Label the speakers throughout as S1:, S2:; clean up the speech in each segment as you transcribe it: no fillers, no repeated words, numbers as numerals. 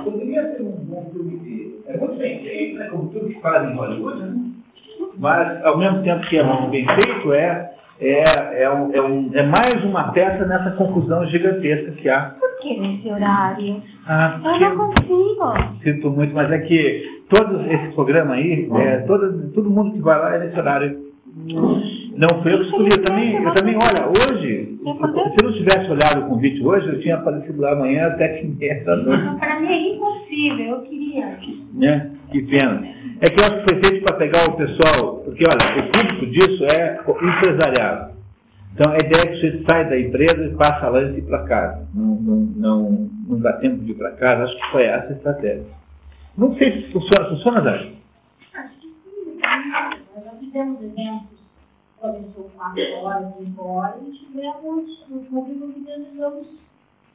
S1: Poderia ser um bom filme. É muito bem feito, né? Como tudo que fazem em Hollywood, né? Mas, ao mesmo tempo que é muito bem feito, é mais uma peça nessa confusão gigantesca que há.
S2: Por que nesse horário?
S1: Eu
S2: não consigo.
S1: Sinto muito, mas é que todo esse programa aí, todo mundo que vai lá é nesse horário. Não foi eu que escolhi. Eu também, olha, hoje, se eu não tivesse olhado o convite hoje, eu tinha aparecido lá amanhã até que meia da noite.
S2: Para mim é impossível, eu queria.
S1: Né? Que pena. É que eu acho que foi feito para pegar o pessoal, porque olha, o público disso é empresariado. Então a ideia é que você sai da empresa e passa lá e ir para casa. Não dá tempo de ir para casa, acho que foi essa a estratégia. Não sei se funciona, Dani?
S2: Acho que sim. Nós já fizemos eventos, começou 4 horas, 5 horas, e tivemos um público que desejamos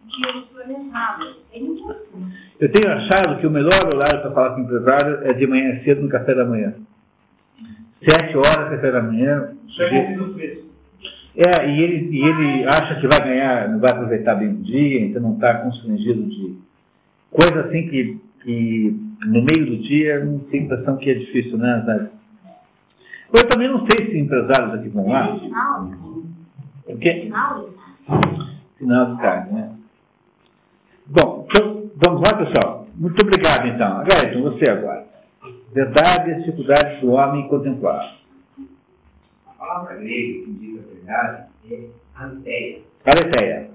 S2: dias planejados. É impossível. Eu
S1: tenho achado que o melhor horário para falar com o empresário é de manhã cedo no café da manhã. 7 horas, café da manhã. E ele acha que vai ganhar, não vai aproveitar bem o dia, então não está constrangido de coisa assim que no meio do dia não tem a impressão que é difícil, né? Eu também não sei se empresários aqui vão lá. O quê? Final de tarde, né? Bom, então, vamos lá, pessoal? Muito obrigado, então. Ayrton, você agora. Verdade e as dificuldades do homem contemplar.
S3: A palavra grega que indica a verdade é anteia.
S1: Aletheia.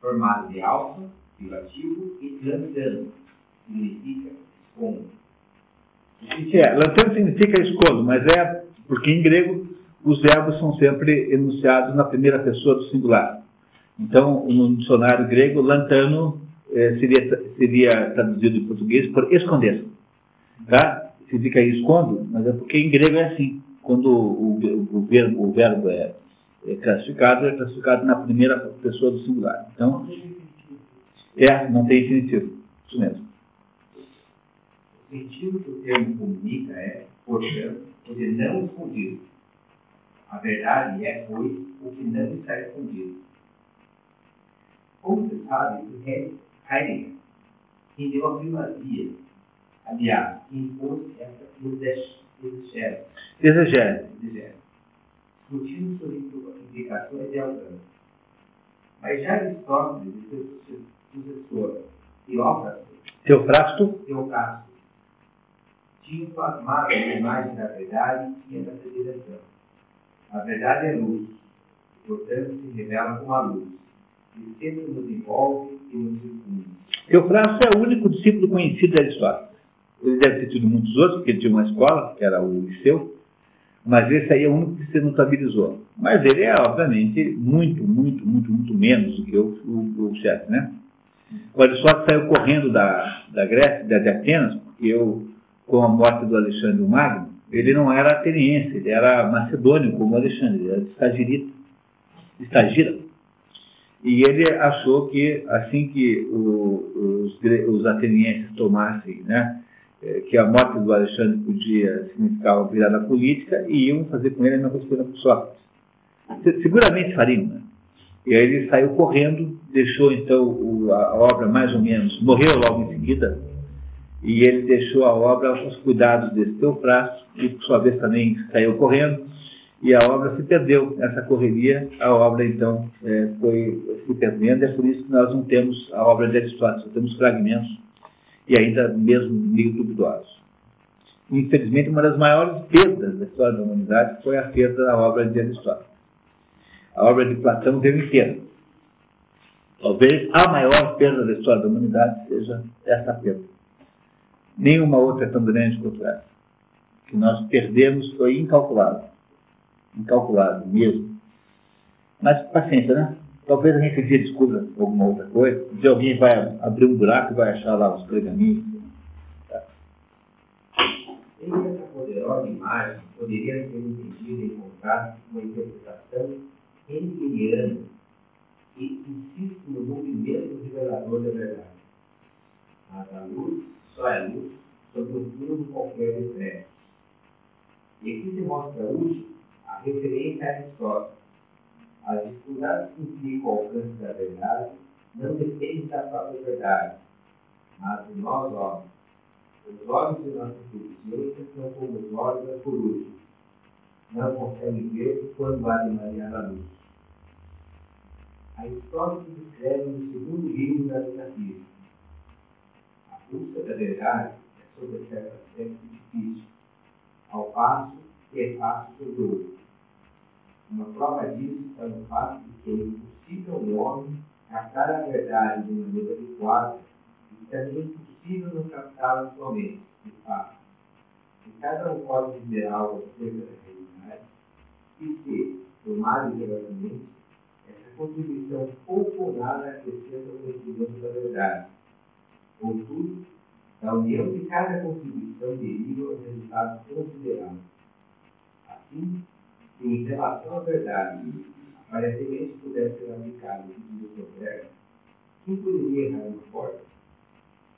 S3: Formada de alfa, privativo e lantano. Significa escondo.
S1: Lantano significa escondo, mas é porque em grego os verbos são sempre enunciados na primeira pessoa do singular. Então, no dicionário grego, lantano seria traduzido em português por esconder. Tá? Significa escondo, mas é porque em grego é assim. Quando o verbo é classificado na primeira pessoa do singular. Então, não tem infinitivo. Isso mesmo.
S3: O sentido que o termo comunica é, portanto, o de não escondido. A verdade é, pois, o que não está escondido. Como se sabe, o Heidegger rendeu a primazia, aliás, impôs essa exegese, discutindo sobre implicações de alcance. Mas já Aristóteles e seu sucessor, Teofrasto, tinham plasmado a imagem da verdade e tinha essa direção. A verdade é luz, e, portanto, se revela como a luz, e sempre nos envolve e nos circunda.
S1: Teofrasto é o único discípulo conhecido de Aristóteles. Ele deve ter tido muitos outros, porque ele tinha uma escola, que era o Liceu, mas esse aí é o único que se notabilizou. Mas ele é, obviamente, muito menos do que o chefe, né? O Aristóteles saiu correndo da Grécia, de Atenas, porque com a morte do Alexandre o Magno, ele não era ateniense, ele era macedônio, como o Alexandre, ele era estagira. E ele achou que, assim que os atenienses tomassem, né, que a morte do Alexandre podia significar uma virada política, e iam fazer com ele a mesma coisa com Sócrates. Seguramente fariam, né? E aí ele saiu correndo, deixou então a obra mais ou menos, morreu logo em seguida, e ele deixou a obra aos cuidados desse Teofrasto, e por sua vez também saiu correndo, e a obra se perdeu. Nessa correria, a obra então foi se perdendo, é por isso que nós não temos a obra de Aristóteles, só temos fragmentos, e ainda mesmo meio duvidosos. Infelizmente, uma das maiores perdas da história da humanidade foi a perda da obra de Aristóteles. A obra de Platão veio inteira. Talvez a maior perda da história da humanidade seja essa perda. Nenhuma outra é tão grande quanto essa. O que nós perdemos foi incalculável. Incalculável mesmo. Mas paciência, né? Talvez a gente um dia descubra alguma outra coisa. Um dia alguém vai abrir um buraco e vai achar lá os pergaminhos. Tá?
S3: Essa poderosa imagem poderia ser entendida em contraste com uma interpretação hegeliana que insiste no movimento revelador da verdade. Mas a luz só é luz sobre um fundo qualquer de trevas. E aqui se mostra útil a referência a Aristóteles. A dificuldade que implica o alcance da verdade não depende da própria verdade, mas de nós homens. Os olhos de nossa inteligência são como os olhos da coruja. Não conseguem ver quando há de marear a luz. Aristóteles escreve no segundo livro da Metafísica. A busca da verdade é sobre certo aspecto difícil, ao passo que é fácil sobre o outro. Uma prova disso está no fato de que é impossível um homem captar a verdade de maneira adequada e também é impossível não captá-la somente, de fato. Se cada um pode dizer algo acerca da realidade, e se, por mais irrelevante, essa contribuição pouco ou nada acrescenta ao conhecimento da verdade. Contudo, da união de cada contribuição deriva um resultado considerável. Assim, se em relação à verdade, aparentemente pudesse ser aplicado o uso do progresso, quem poderia errar uma porta?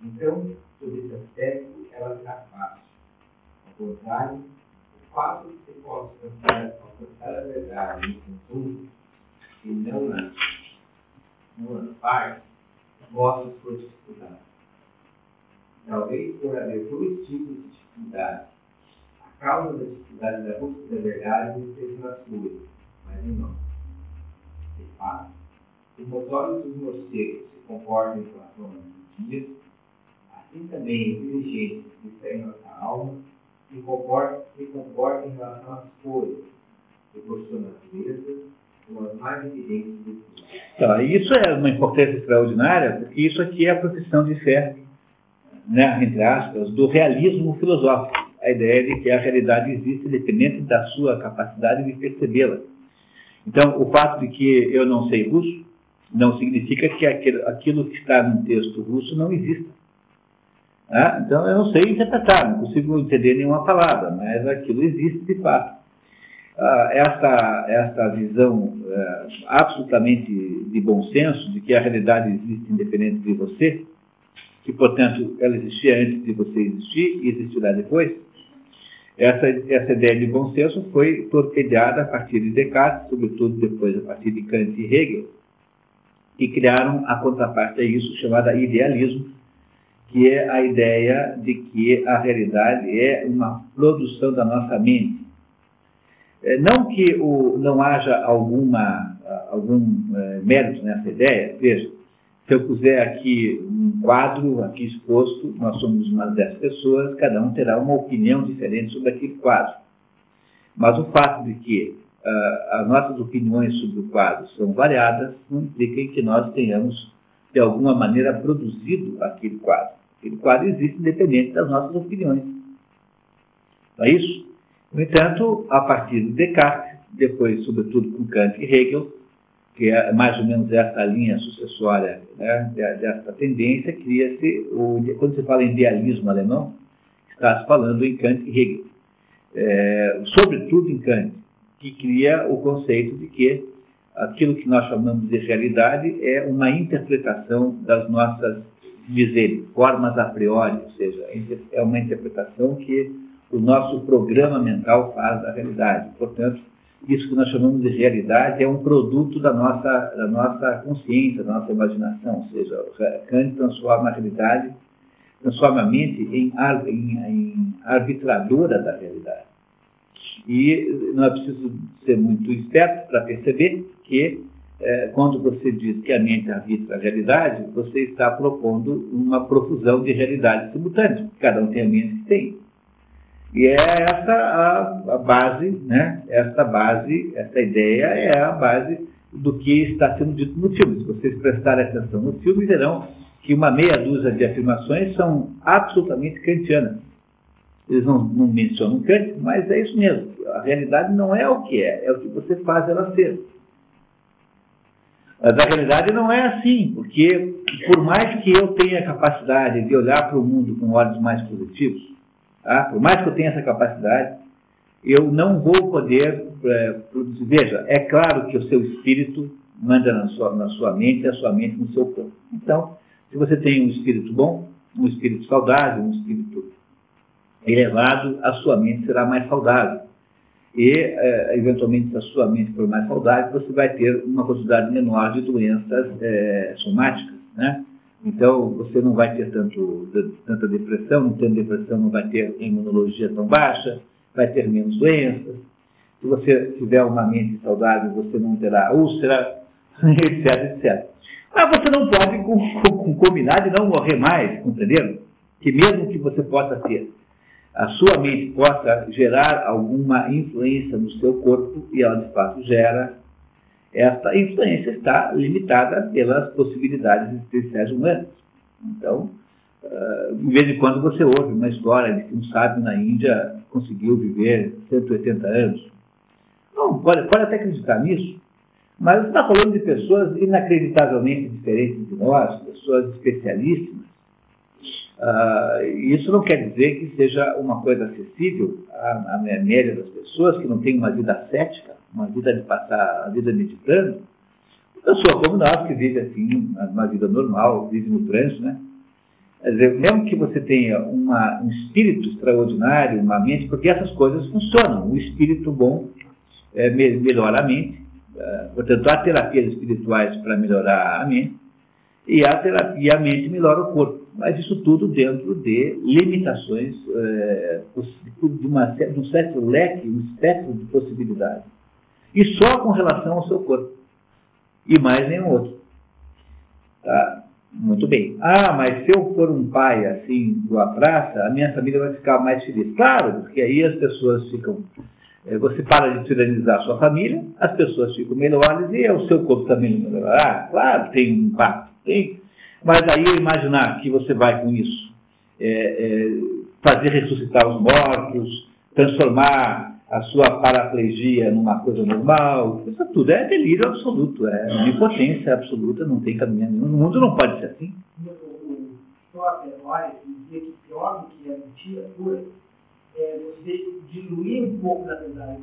S3: Então, sob esse aspecto, ela será fácil. Ao contrário, o fato de que se possa alcançar a verdade no conjunto, e não nas partes, mostra sua dificuldade. Talvez por haver dois tipos de dificuldade. A causa da dificuldade da busca da verdade não esteja nas coisas, mas em nós. De fato, como os olhos dos morcegos se comportam em relação aos dias, assim também a inteligência que está em nossa alma se comporta em relação às coisas, proporciona a natureza, como as mais evidentes do mundo.
S1: Então, isso é uma importância extraordinária, porque isso aqui é a profissão de fé, né, entre aspas, do realismo filosófico. A ideia de que a realidade existe independente da sua capacidade de percebê-la. Então, o fato de que eu não sei russo não significa que aquilo que está no texto russo não exista. Então, eu não sei interpretar, não consigo entender nenhuma palavra, mas aquilo existe de fato. Esta visão absolutamente de bom senso, de que a realidade existe independente de você, que, portanto, ela existia antes de você existir e existirá depois, essa ideia de bom senso foi torpedeada a partir de Descartes, sobretudo depois a partir de Kant e Hegel, que criaram a contraparte a isso, chamada idealismo, que é a ideia de que a realidade é uma produção da nossa mente. Não que não haja algum mérito nessa ideia. Veja, se eu puser aqui um quadro aqui exposto, nós somos umas 10 pessoas, cada um terá uma opinião diferente sobre aquele quadro. Mas o fato de que as nossas opiniões sobre o quadro são variadas não implica que nós tenhamos, de alguma maneira, produzido aquele quadro. Aquele quadro existe independente das nossas opiniões. Não é isso? No entanto, a partir de Descartes, depois, sobretudo, com Kant e Hegel, que é mais ou menos essa linha sucessória, né, dessa tendência, cria-se, quando se fala em idealismo alemão, está se falando em Kant e Hegel. Sobretudo em Kant, que cria o conceito de que aquilo que nós chamamos de realidade é uma interpretação das nossas formas a priori, ou seja, é uma interpretação que o nosso programa mental faz da realidade. Portanto, isso que nós chamamos de realidade é um produto da nossa consciência, da nossa imaginação. Ou seja, Kant transforma a realidade, transforma a mente em arbitradora da realidade. E não é preciso ser muito esperto para perceber que, quando você diz que a mente arbitra a realidade, você está propondo uma profusão de realidades simultâneas. Cada um tem a mente que tem. E é essa a base, né? Essa ideia é a base do que está sendo dito no filme. Se vocês prestarem atenção no filme, verão que uma meia dúzia de afirmações são absolutamente kantianas. Eles não mencionam Kant, mas é isso mesmo. A realidade não é o que é o que você faz ela ser. Mas a realidade não é assim, porque por mais que eu tenha a capacidade de olhar para o mundo com olhos mais positivos, por mais que eu tenha essa capacidade, eu não vou poder produzir. Veja, é claro que o seu espírito manda na sua mente e a sua mente no seu corpo. Então, se você tem um espírito bom, um espírito saudável, um espírito elevado, a sua mente será mais saudável. e, eventualmente, se a sua mente for mais saudável, você vai ter uma quantidade menor de doenças somáticas, né? Então, você não vai ter tanta depressão, não tendo depressão, não vai ter imunologia tão baixa, vai ter menos doenças. Se você tiver uma mente saudável, você não terá úlcera, etc, etc. Mas você não pode combinar de não morrer mais, compreendendo? Que mesmo que você possa ter, a sua mente possa gerar alguma influência no seu corpo, e ela de fato gera, essa influência está limitada pelas possibilidades existenciais humanas. Então, de vez em quando você ouve uma história de que um sábio na Índia conseguiu viver 180 anos. Não, pode até acreditar nisso, mas você está falando de pessoas inacreditavelmente diferentes de nós, pessoas especialíssimas. Isso não quer dizer que seja uma coisa acessível à média das pessoas que não tem uma vida ascética, uma vida de passar a vida meditando. Uma pessoa como nós, que vive assim, uma vida normal, vive no trânsito, né? Quer dizer, mesmo que você tenha um espírito extraordinário, uma mente, porque essas coisas funcionam. O espírito bom melhora a mente, portanto, há terapias espirituais para melhorar a mente, e a mente melhora o corpo. Mas isso tudo dentro de limitações, de um certo leque, um espectro de possibilidades. E só com relação ao seu corpo. E mais nenhum outro. Tá? Muito bem. Mas se eu for um pai, assim, de uma praça, a minha família vai ficar mais feliz. Claro, porque aí as pessoas ficam... Você para de tiranizar a sua família, as pessoas ficam melhores e o seu corpo também melhorará. Claro, tem um impacto. Tem. Mas aí eu imaginar que você vai com isso fazer ressuscitar os mortos, transformar a sua paraplegia numa coisa normal, isso tudo é delírio absoluto, é onipotência absoluta, não tem caminho nenhum. No mundo não pode ser assim.
S4: O Schopenhauer dizia que pior do que a mentira pura é você diluir um pouco da verdade.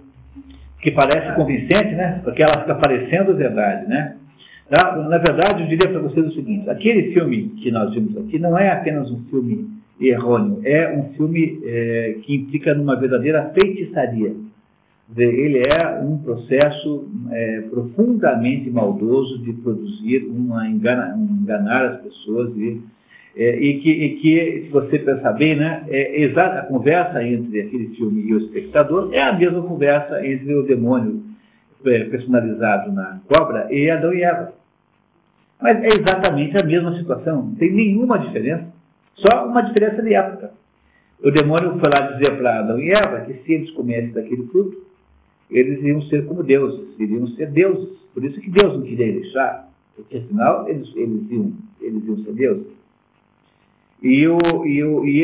S1: Que parece convincente, né? Porque ela fica parecendo verdade, né? Na verdade, eu diria para vocês o seguinte: aquele filme que nós vimos aqui não é apenas um filme errôneo, é um filme que implica numa verdadeira feitiçaria. Ele é um processo profundamente maldoso de produzir, enganar as pessoas e que, se você pensar bem, né, a conversa entre aquele filme e o espectador é a mesma conversa entre o demônio personalizado na cobra e Adão e Eva. Mas é exatamente a mesma situação, não tem nenhuma diferença, só uma diferença de época. O demônio foi lá dizer para Adão e Eva que se eles comessem daquele fruto, eles iam ser como deuses, iriam ser deuses. Por isso que Deus não queria deixar, porque afinal eles iam ser deuses. E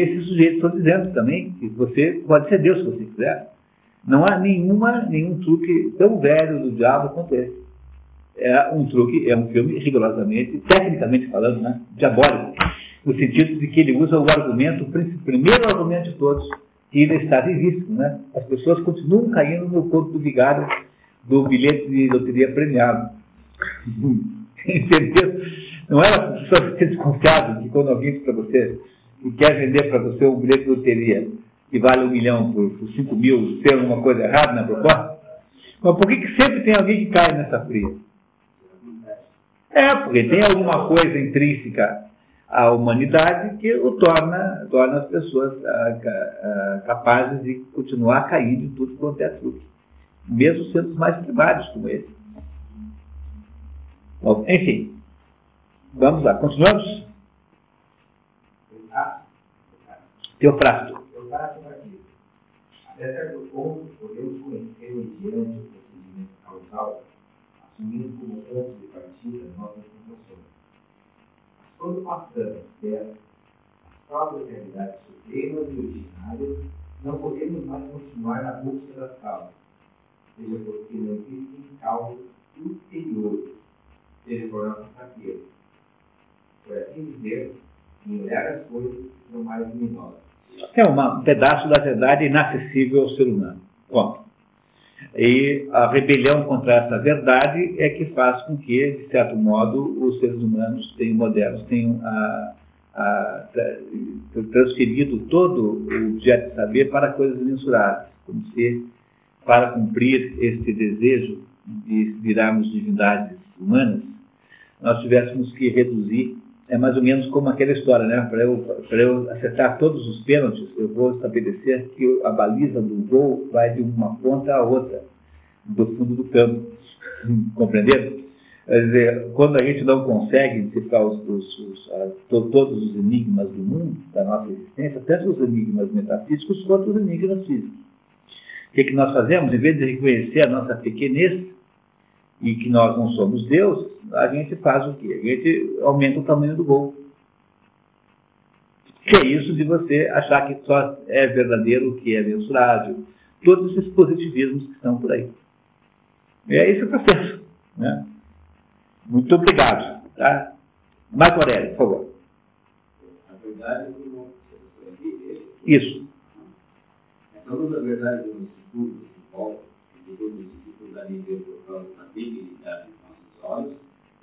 S1: esses sujeitos estão dizendo também que você pode ser Deus se você quiser. Não há nenhum truque tão velho do diabo quanto esse. É um filme rigorosamente, tecnicamente falando, né, diabólico, no sentido de que ele usa o primeiro argumento de todos, que ainda está vivíssimo, né? As pessoas continuam caindo no corpo do vigário do bilhete de loteria premiado. Entendeu? Não é a pessoa ser desconfiado que quando alguém diz para você, que quer vender para você um bilhete de loteria que vale 1 milhão por 5 mil, tem alguma coisa errada na proposta? Mas por que sempre tem alguém que cai nessa fria? Porque tem alguma coisa intrínseca à humanidade que o torna as pessoas capazes de continuar caindo em tudo quanto é truque, mesmo sendo os mais primários como esse. Bom, enfim, vamos lá, continuamos? Teofrasto.
S3: Até certo ponto, podemos conhecer mediante o procedimento causal, assumindo como ponto de partida nossas sensações. Quando passamos dessas próprias realidades supremas e originárias, não podemos mais continuar na busca das causas, seja porque não existem causas ulteriores, seja por nossa fraqueza. Por assim dizer, em olhar as coisas que são mais luminosas.
S1: É um pedaço da verdade inacessível ao ser humano. Bom, e a rebelião contra essa verdade é que faz com que, de certo modo, os seres humanos modernos tenham transferido todo o objeto de saber para coisas imensuráveis, como se para cumprir este desejo de virarmos divindades humanas, nós tivéssemos que reduzir, é mais ou menos como aquela história, né? Para eu acertar todos os pênaltis, eu vou estabelecer que a baliza do gol vai de uma ponta à outra, do fundo do campo. Compreenderam? Quer dizer, quando a gente não consegue decifrar todos os enigmas do mundo, da nossa existência, tanto os enigmas metafísicos quanto os enigmas físicos. O que nós fazemos? Em vez de reconhecer a nossa pequenez e que nós não somos Deus, a gente faz o quê? A gente aumenta o tamanho do gol. Que é isso de você achar que só é verdadeiro o que é mensurável. Todos esses positivismos que estão por aí. E é esse o processo, né? Muito obrigado. Tá? Marco Aurélio, por favor.
S3: A verdade é como
S1: isso.
S3: Então, na verdade, nos estudos de volta, que todos os dificuldades de por causa da debilidade dos nossos olhos,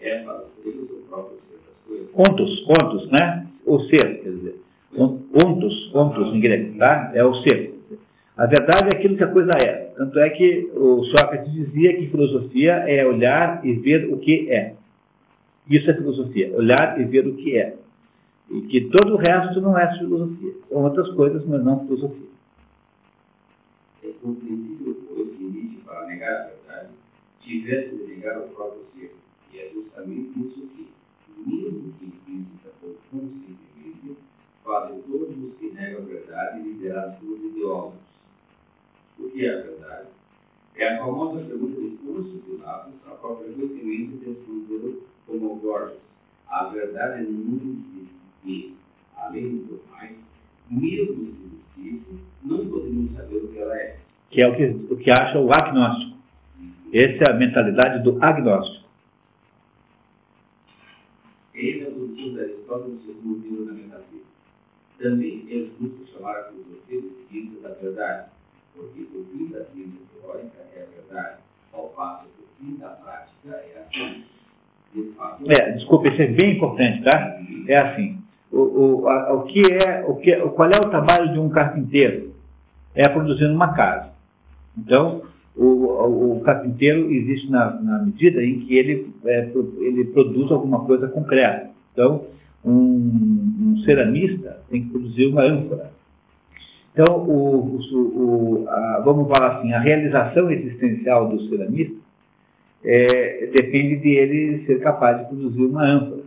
S3: é para eles o próprio ser das coisas.
S1: Ontos, né? O ser, quer dizer. Ontos em grego, tá? É o ser. A verdade é aquilo que a coisa é. Tanto é que o Sócrates dizia que filosofia é olhar e ver o que é. Isso é filosofia, olhar e ver o que é. E que todo o resto não é filosofia. São outras coisas, mas não filosofia.
S3: É compreensível, pois, que Nietzsche, para negar a verdade, tivesse de negar o próprio ser. E é justamente isso que, mesmo que implícita ou conscientemente, fazem todos os que negam a verdade liderados por ideólogos. O que é a verdade? É a famosa pergunta de Curso de Lápis, a própria referência de respondê-lo como Borges. A verdade não existe e, além do mais, mesmo se existisse, não podemos saber o que ela é.
S1: Que é o que acha o agnóstico. Essa é a mentalidade do agnóstico.
S3: Eis a posição da Aristóteles no segundo livro da Metafísica. Também é justo chamar a filosofia de ciência da verdade, porque o fim da ciência teórica é a verdade, ao passo que o fim da prática é a ciência.
S1: Desculpe, isso é bem importante, tá? É assim, qual é o trabalho de um carpinteiro? É produzir uma casa. Então, o carpinteiro existe na medida em que ele produz alguma coisa concreta. Então, um ceramista tem que produzir uma ânfora. Então, vamos falar assim, a realização existencial do ceramista depende de ele ser capaz de produzir uma ânfora.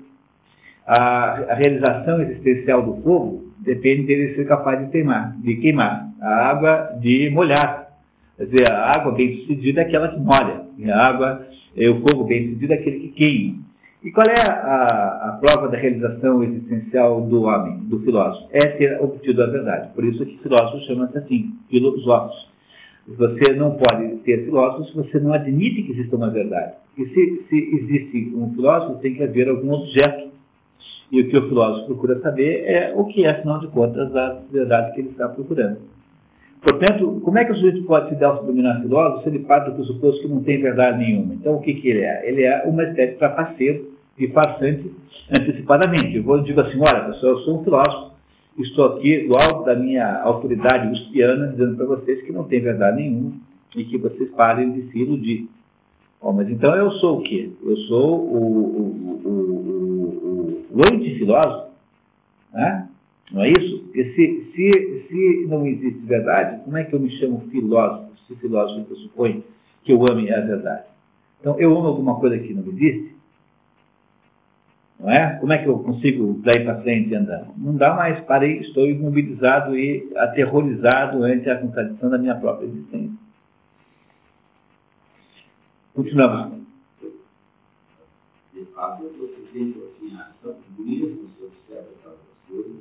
S1: A realização existencial do fogo depende dele ser capaz de queimar. A água de molhar. Quer dizer, a água bem-sucedida é aquela que molha. E o fogo bem-sucedido é aquele que queima. E qual é a prova da realização existencial do homem, do filósofo? É ter obtido a verdade. Por isso que filósofo chama-se assim, filósofos. Você não pode ter filósofo se você não admite que existe uma verdade. E se existe um filósofo, tem que haver algum objeto. E o que o filósofo procura saber é o que é, afinal de contas, a verdade que ele está procurando. Portanto, como é que o sujeito pode se autodenominar filósofo se ele parte do pressuposto que não tem verdade nenhuma? Então, o que ele é? Ele é uma espécie de trapaceiro e farsante antecipadamente. Eu digo assim, olha, pessoal, eu sou um filósofo, estou aqui do alto da minha autoridade uspiana, dizendo para vocês que não tem verdade nenhuma e que vocês parem de se iludir. Bom, mas então eu sou o quê? Eu sou o antifilósofo, né? Não é isso? Porque se não existe verdade, como é que eu me chamo filósofo? Se filósofo pressupõe que eu ame a verdade. Então, eu amo alguma coisa que não existe? Não é? Como é que eu consigo daí para frente andar? Não dá mais, parei, estou imobilizado e aterrorizado ante a contradição da minha própria existência. Continuamos.
S3: De fato, você tem assim, a ação, mesmo se observa todas as coisas,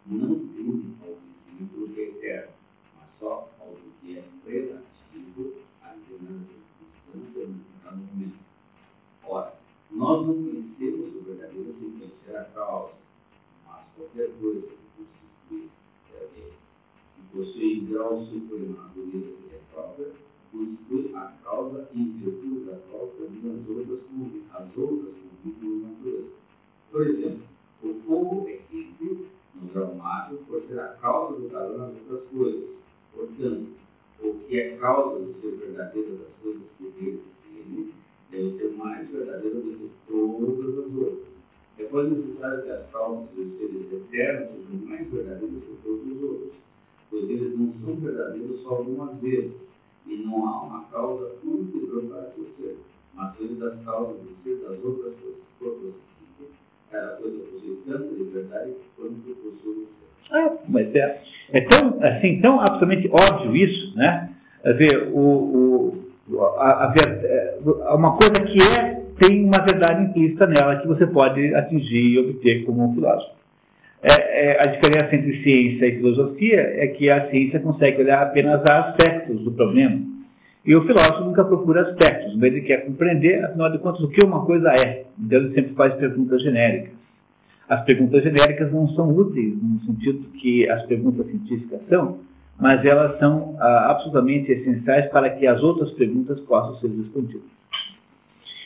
S3: não tende ao conhecimento do que é eterno, mas só ao que é relativo à determinada circunstância no determinado momento. Ora, nós não conhecemos o verdadeiro sem conhecer a causa, mas qualquer coisa que possui grau supremo na beleza que é própria, constitui a causa em virtude da própria das outras convívio na natureza. Por exemplo, o fogo é quente no grau máximo por ser a causa do calor nas outras coisas. Portanto, o que é causa do seu necessário que as causas dos seres eternos sejam mais verdadeiras que todos os outros, pois eles não são verdadeiros só algumas vezes, e não há uma causa única para seu ser, mas ele das causas do ser das outras coisas. Cada coisa possui tanta liberdade quanto possui o ser.
S1: Mas é tão, assim, tão absolutamente óbvio isso, né? A ver, uma coisa que tem uma verdade implícita nela que você pode atingir e obter como um filósofo. A diferença entre ciência e filosofia é que a ciência consegue olhar apenas aspectos do problema e o filósofo nunca procura aspectos, mas ele quer compreender, afinal de contas, o que uma coisa é. Então ele sempre faz perguntas genéricas. As perguntas genéricas não são úteis no sentido que as perguntas científicas são, mas elas são absolutamente essenciais para que as outras perguntas possam ser respondidas.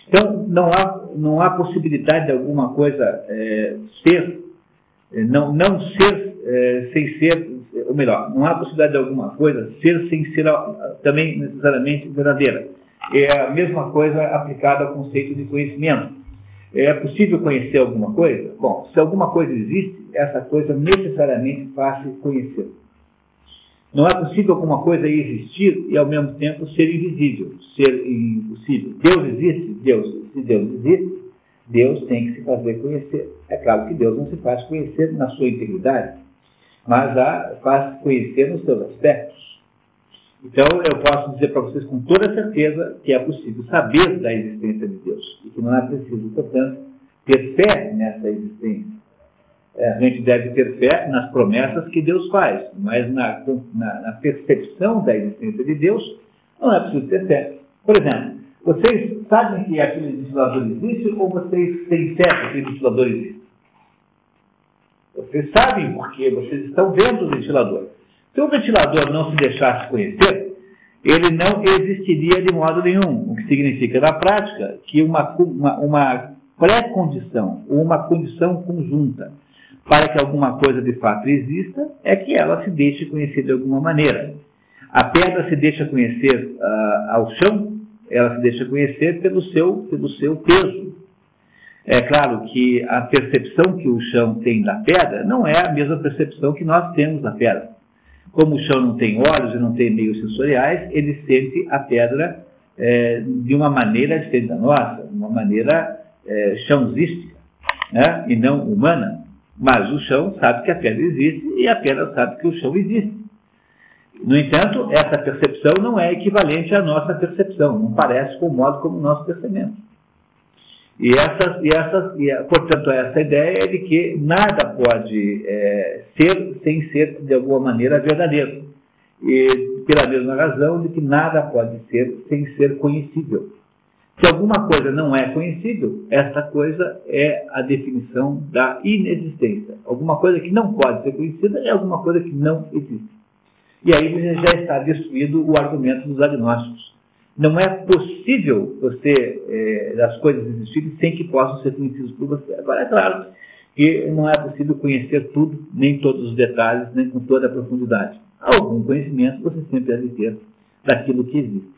S1: Então, não há possibilidade de alguma coisa não ser sem ser, ou melhor, não há possibilidade de alguma coisa ser sem ser também necessariamente verdadeira. É a mesma coisa aplicada ao conceito de conhecimento. É possível conhecer alguma coisa? Bom, se alguma coisa existe, essa coisa necessariamente faz-se conhecer. Não é possível alguma coisa existir e, ao mesmo tempo, ser invisível, ser impossível. Deus existe? Se Deus existe, Deus tem que se fazer conhecer. É claro que Deus não se faz conhecer na sua integridade, mas faz conhecer nos seus aspectos. Então, eu posso dizer para vocês com toda certeza que é possível saber da existência de Deus e que não é preciso, portanto, ter fé nessa existência. A gente deve ter fé nas promessas que Deus faz, mas na percepção da existência de Deus, não é preciso ter fé. Por exemplo, vocês sabem que aquele ventilador existe ou vocês têm fé que aquele ventilador existe? Vocês sabem porque vocês estão vendo o ventilador. Se o ventilador não se deixasse conhecer, ele não existiria de modo nenhum, o que significa, na prática, que uma pré-condição ou uma condição conjunta para que alguma coisa de fato exista é que ela se deixe conhecer de alguma maneira. A pedra se deixa conhecer ao chão, ela se deixa conhecer pelo seu peso. É claro que a percepção que o chão tem da pedra não é a mesma percepção que nós temos da pedra. Como o chão não tem olhos e não tem meios sensoriais, ele sente a pedra de uma maneira diferente da nossa, uma maneira chãozística, né? E não humana. Mas o chão sabe que a pedra existe e a pedra sabe que o chão existe. No entanto, essa percepção não é equivalente à nossa percepção, não parece com o modo como nós percebemos. Portanto, essa ideia é de que nada pode ser sem ser, de alguma maneira, verdadeiro. E pela mesma razão de que nada pode ser sem ser conhecível. Se alguma coisa não é conhecível, essa coisa é a definição da inexistência. Alguma coisa que não pode ser conhecida é alguma coisa que não existe. E aí já está destruído o argumento dos agnósticos. Não é possível as coisas existirem sem que possam ser conhecidas por você. Agora, é claro que não é possível conhecer tudo, nem todos os detalhes, nem com toda a profundidade. Algum conhecimento você sempre deve ter daquilo que existe.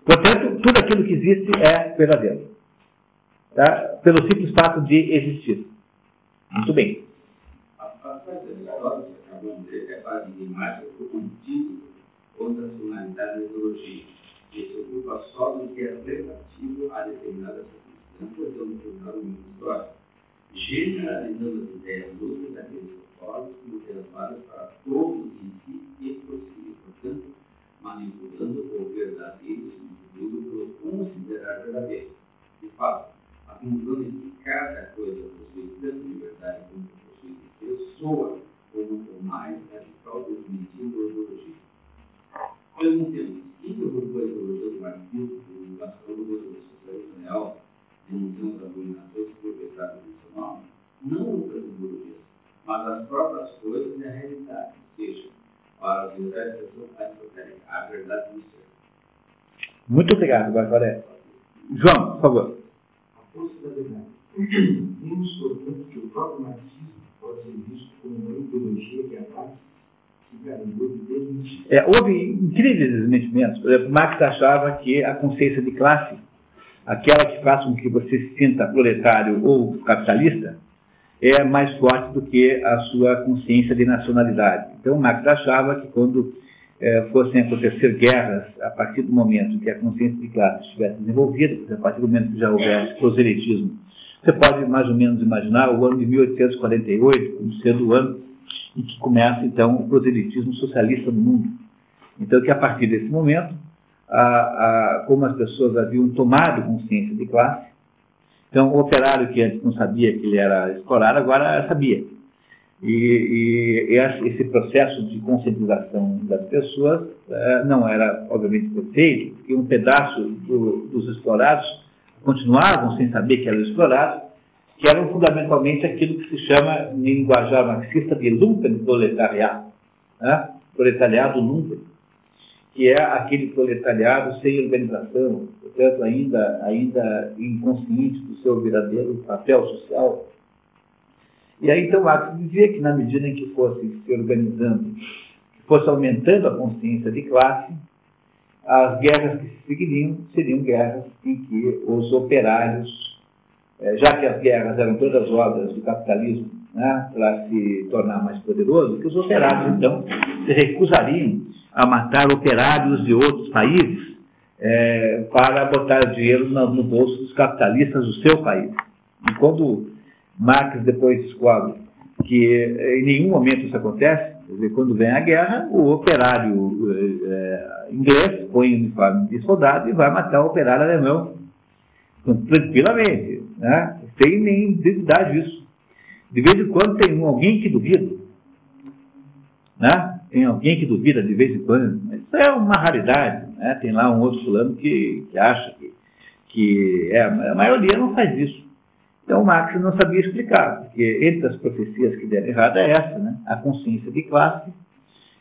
S1: Portanto, tudo aquilo que existe é verdadeiro. Tá? Pelo simples fato de existir. Muito bem.
S3: A passagem da história que acabou de dizer é paradigmática por um título contra a finalidade da ideologia, que se ocupa só do que é relativo a determinadas circunstâncias ou no fundamento histórico, generalizando as ideias lúcidas daqueles sofólogos como transformadas para todos em si e por si, portanto, manipulando o verdadeiro pelo considerar verdadeiro. De fato, a conclusão de que cada coisa possui tanta liberdade como possui Deus soa como o mais radical desmentindo a ideologia. Ao mesmo tempo, quem derrubou a ideologia do marxismo, do educação do socialismo real, denunciando as abominações perpetradas no seu nome, não outras ideologias, mas as próprias coisas e a realidade, ou seja, para utilizar a expressão aristotélica, a verdade do ser.
S1: Muito obrigado, Barbaré. João, por favor.
S4: A força da verdade. Vimos, portanto, que o próprio marxismo pode ser visto como uma ideologia que ataca que garante desmentir.
S1: Houve incríveis desmentimentos. Por exemplo, Marx achava que a consciência de classe, aquela que faz com que você se sinta proletário ou capitalista, é mais forte do que a sua consciência de nacionalidade. Então, Marx achava que quando fossem acontecer guerras, a partir do momento que a consciência de classe estivesse desenvolvida, a partir do momento que já houvesse proselitismo, você pode mais ou menos imaginar o ano de 1848 como sendo o ano em que começa, então, o proselitismo socialista no mundo. Então, que a partir desse momento, como as pessoas haviam tomado consciência de classe, então o operário que antes não sabia que ele era explorado, agora sabia. E esse processo de conscientização das pessoas não era, obviamente, perfeito, porque um pedaço dos explorados continuavam sem saber que eram explorados, que eram fundamentalmente aquilo que se chama, em linguajar marxista, de lumpenproletariado, né? Proletariado lumpen, que é aquele proletariado sem organização, portanto, ainda inconsciente do seu verdadeiro papel social. E aí, então, Marx dizia que, na medida em que fosse se organizando, que fosse aumentando a consciência de classe, as guerras que se seguiriam seriam guerras em que os operários, já que as guerras eram todas obras do capitalismo, né, para se tornar mais poderoso, que os operários, então, se recusariam a matar operários de outros países para botar dinheiro no bolso dos capitalistas do seu país. E quando Marx depois descobre que em nenhum momento isso acontece, quer dizer, quando vem a guerra, o operário inglês põe o uniforme de soldado e vai matar o operário alemão tranquilamente, né? Sem nem duvidar disso. De vez em quando tem alguém que duvida, né? Tem alguém que duvida de vez em quando, mas isso é uma raridade, né? Tem lá um outro fulano que acha que a maioria não faz isso. Então, Marx não sabia explicar, porque entre as profecias que deram errado é essa, né? A consciência de classe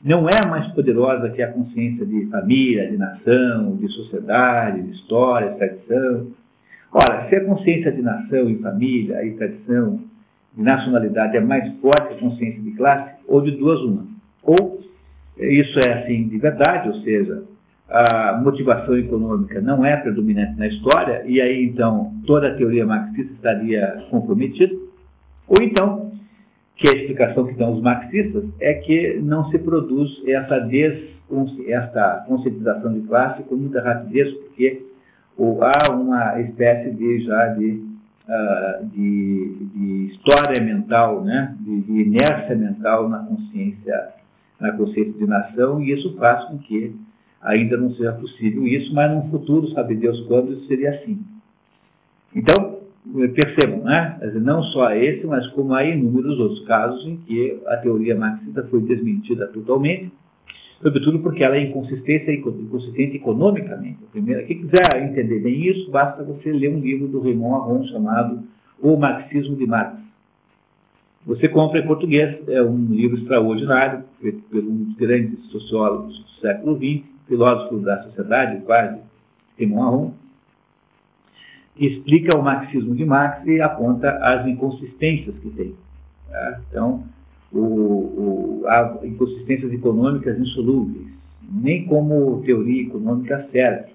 S1: não é mais poderosa que a consciência de família, de nação, de sociedade, de história, de tradição. Ora, se a consciência de nação e família e tradição, de nacionalidade é mais forte que a consciência de classe, ou de duas uma. Ou isso é assim de verdade, ou seja, a motivação econômica não é predominante na história, e aí então toda a teoria marxista estaria comprometida, ou então, que é a explicação que dão os marxistas, é que não se produz essa conscientização de classe com muita rapidez, porque há uma espécie de história mental, né? de inércia mental na consciência de nação, e isso faz com que ainda não seja possível isso, mas no futuro, sabe Deus quando, isso seria assim. Então, percebam, né? Não só esse, mas como há inúmeros outros casos em que a teoria marxista foi desmentida totalmente, sobretudo porque ela é inconsistente economicamente. Primeiro, quem quiser entender bem isso, basta você ler um livro do Raymond Aron chamado O Marxismo de Marx. Você compra em português, é um livro extraordinário, feito por um dos grandes sociólogos do século XX, filósofo da sociedade, quase, Raymond Aron, que explica o marxismo de Marx e aponta as inconsistências que tem. Tá? Então, há inconsistências econômicas insolúveis, nem como teoria econômica serve.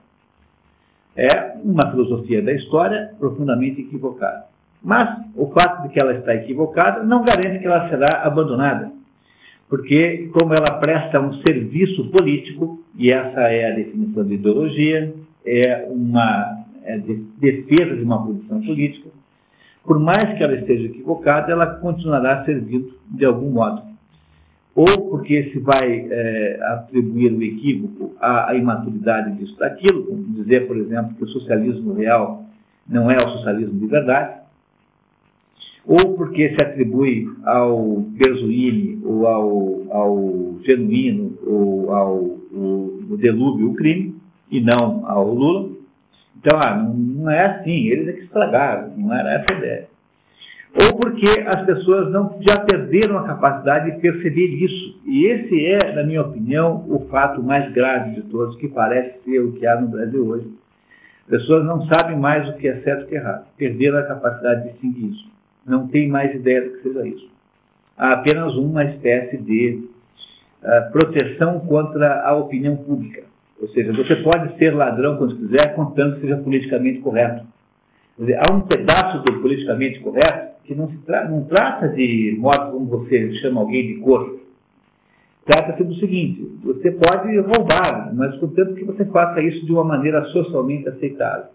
S1: É uma filosofia da história profundamente equivocada. Mas o fato de que ela está equivocada não garante que ela será abandonada, porque como ela presta um serviço político, e essa é a definição de ideologia, defesa de uma posição política, por mais que ela esteja equivocada, ela continuará servindo de algum modo. Ou porque se vai atribuir o equívoco à imaturidade disso, daquilo, como dizer, por exemplo, que o socialismo real não é o socialismo de verdade, ou porque se atribui ao Berzoini, ou ao Genuíno, ou ao Delúbio o crime, e não ao Lula. Então, não é assim, eles é que estragaram, não era essa a ideia. Ou porque as pessoas já perderam a capacidade de perceber isso. E esse é, na minha opinião, o fato mais grave de todos, que parece ser o que há no Brasil hoje. As pessoas não sabem mais o que é certo e o que é errado. Perderam a capacidade de distinguir isso. Não tem mais ideia do que seja isso. Há apenas uma espécie de proteção contra a opinião pública. Ou seja, você pode ser ladrão quando quiser, contanto que seja politicamente correto. Quer dizer, há um pedaço do politicamente correto que não trata de modo como você chama alguém de corpo. Trata-se do seguinte: você pode roubar, mas contanto que você faça isso de uma maneira socialmente aceitável.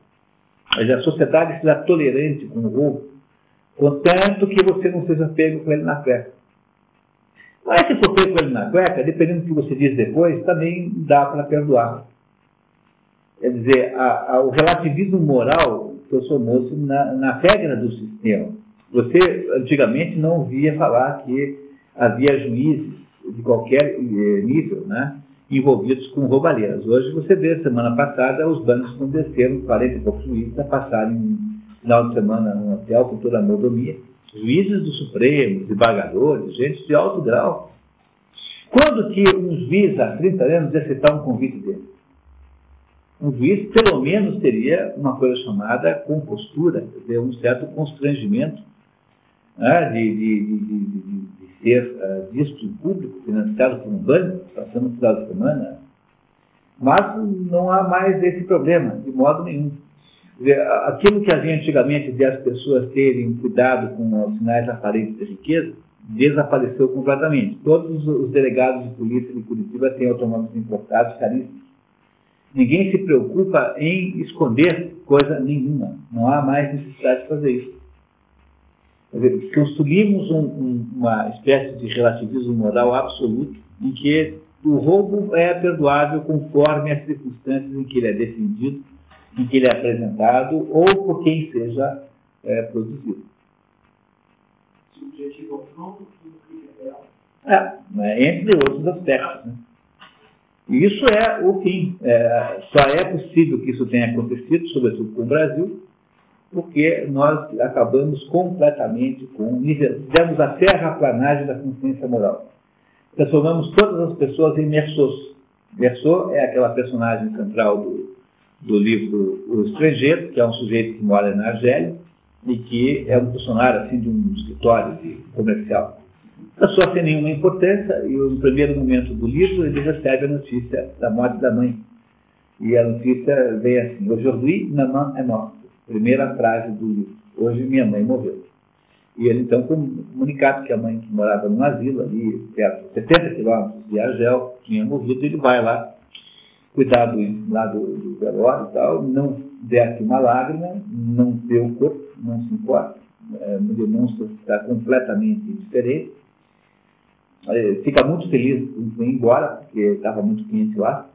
S1: Mas a sociedade será tolerante com o roubo, contanto que você não seja pego com ele na cueca. Mas se for pego com ele na cueca, dependendo do que você diz depois, também dá para perdoar. Quer dizer, o relativismo moral transformou-se na regra do sistema. Você, antigamente, não via falar que havia juízes de qualquer nível, né, envolvidos com roubalheiras. Hoje você vê, semana passada, os bancos aconteceram 40 e poucos juízes a passarem um final de semana num hotel com toda a mordomia. Juízes do Supremo, desembargadores, gente de alto grau. Quando que um juiz, há 30 anos, ia aceitar um convite dele? Um juiz, pelo menos, teria uma coisa chamada compostura, quer dizer, um certo constrangimento, né, de ser visto em público, financiado por um banco, passando o final de semana. Mas não há mais esse problema, de modo nenhum. Aquilo que havia antigamente de as pessoas terem cuidado com os sinais aparentes de riqueza, desapareceu completamente. Todos os delegados de polícia de Curitiba têm automóveis importados caríssimos. Ninguém se preocupa em esconder coisa nenhuma. Não há mais necessidade de fazer isso. Quer dizer, construímos uma espécie de relativismo moral absoluto, em que o roubo é perdoável conforme as circunstâncias em que ele é defendido, em que ele é apresentado, ou por quem seja produzido.
S4: Subjetivo ao pronto, real.
S1: Entre outros aspectos. Né? E isso é o fim. Só é possível que isso tenha acontecido, sobretudo com o Brasil, porque nós acabamos completamente fizemos a terraplanagem da consciência moral. Transformamos todas as pessoas em Meursault. Meursault é aquela personagem central do livro O Estrangeiro, que é um sujeito que mora na Argélia e que é um funcionário assim, de um escritório comercial. Pessoa sem nenhuma importância, e no primeiro momento do livro ele recebe a notícia da morte da mãe. E a notícia vem assim: Aujourd'hui, maman est morte. Primeira frase do livro: hoje minha mãe morreu. E ele então comunicado que a mãe, que morava num asilo ali, perto de 70 quilômetros de Argel, tinha morrido. Ele vai lá, cuidar do velório e tal, não desce uma lágrima, não vê o corpo, não se importa, demonstra que está completamente diferente. Fica muito feliz em ir embora, porque estava muito quente lá.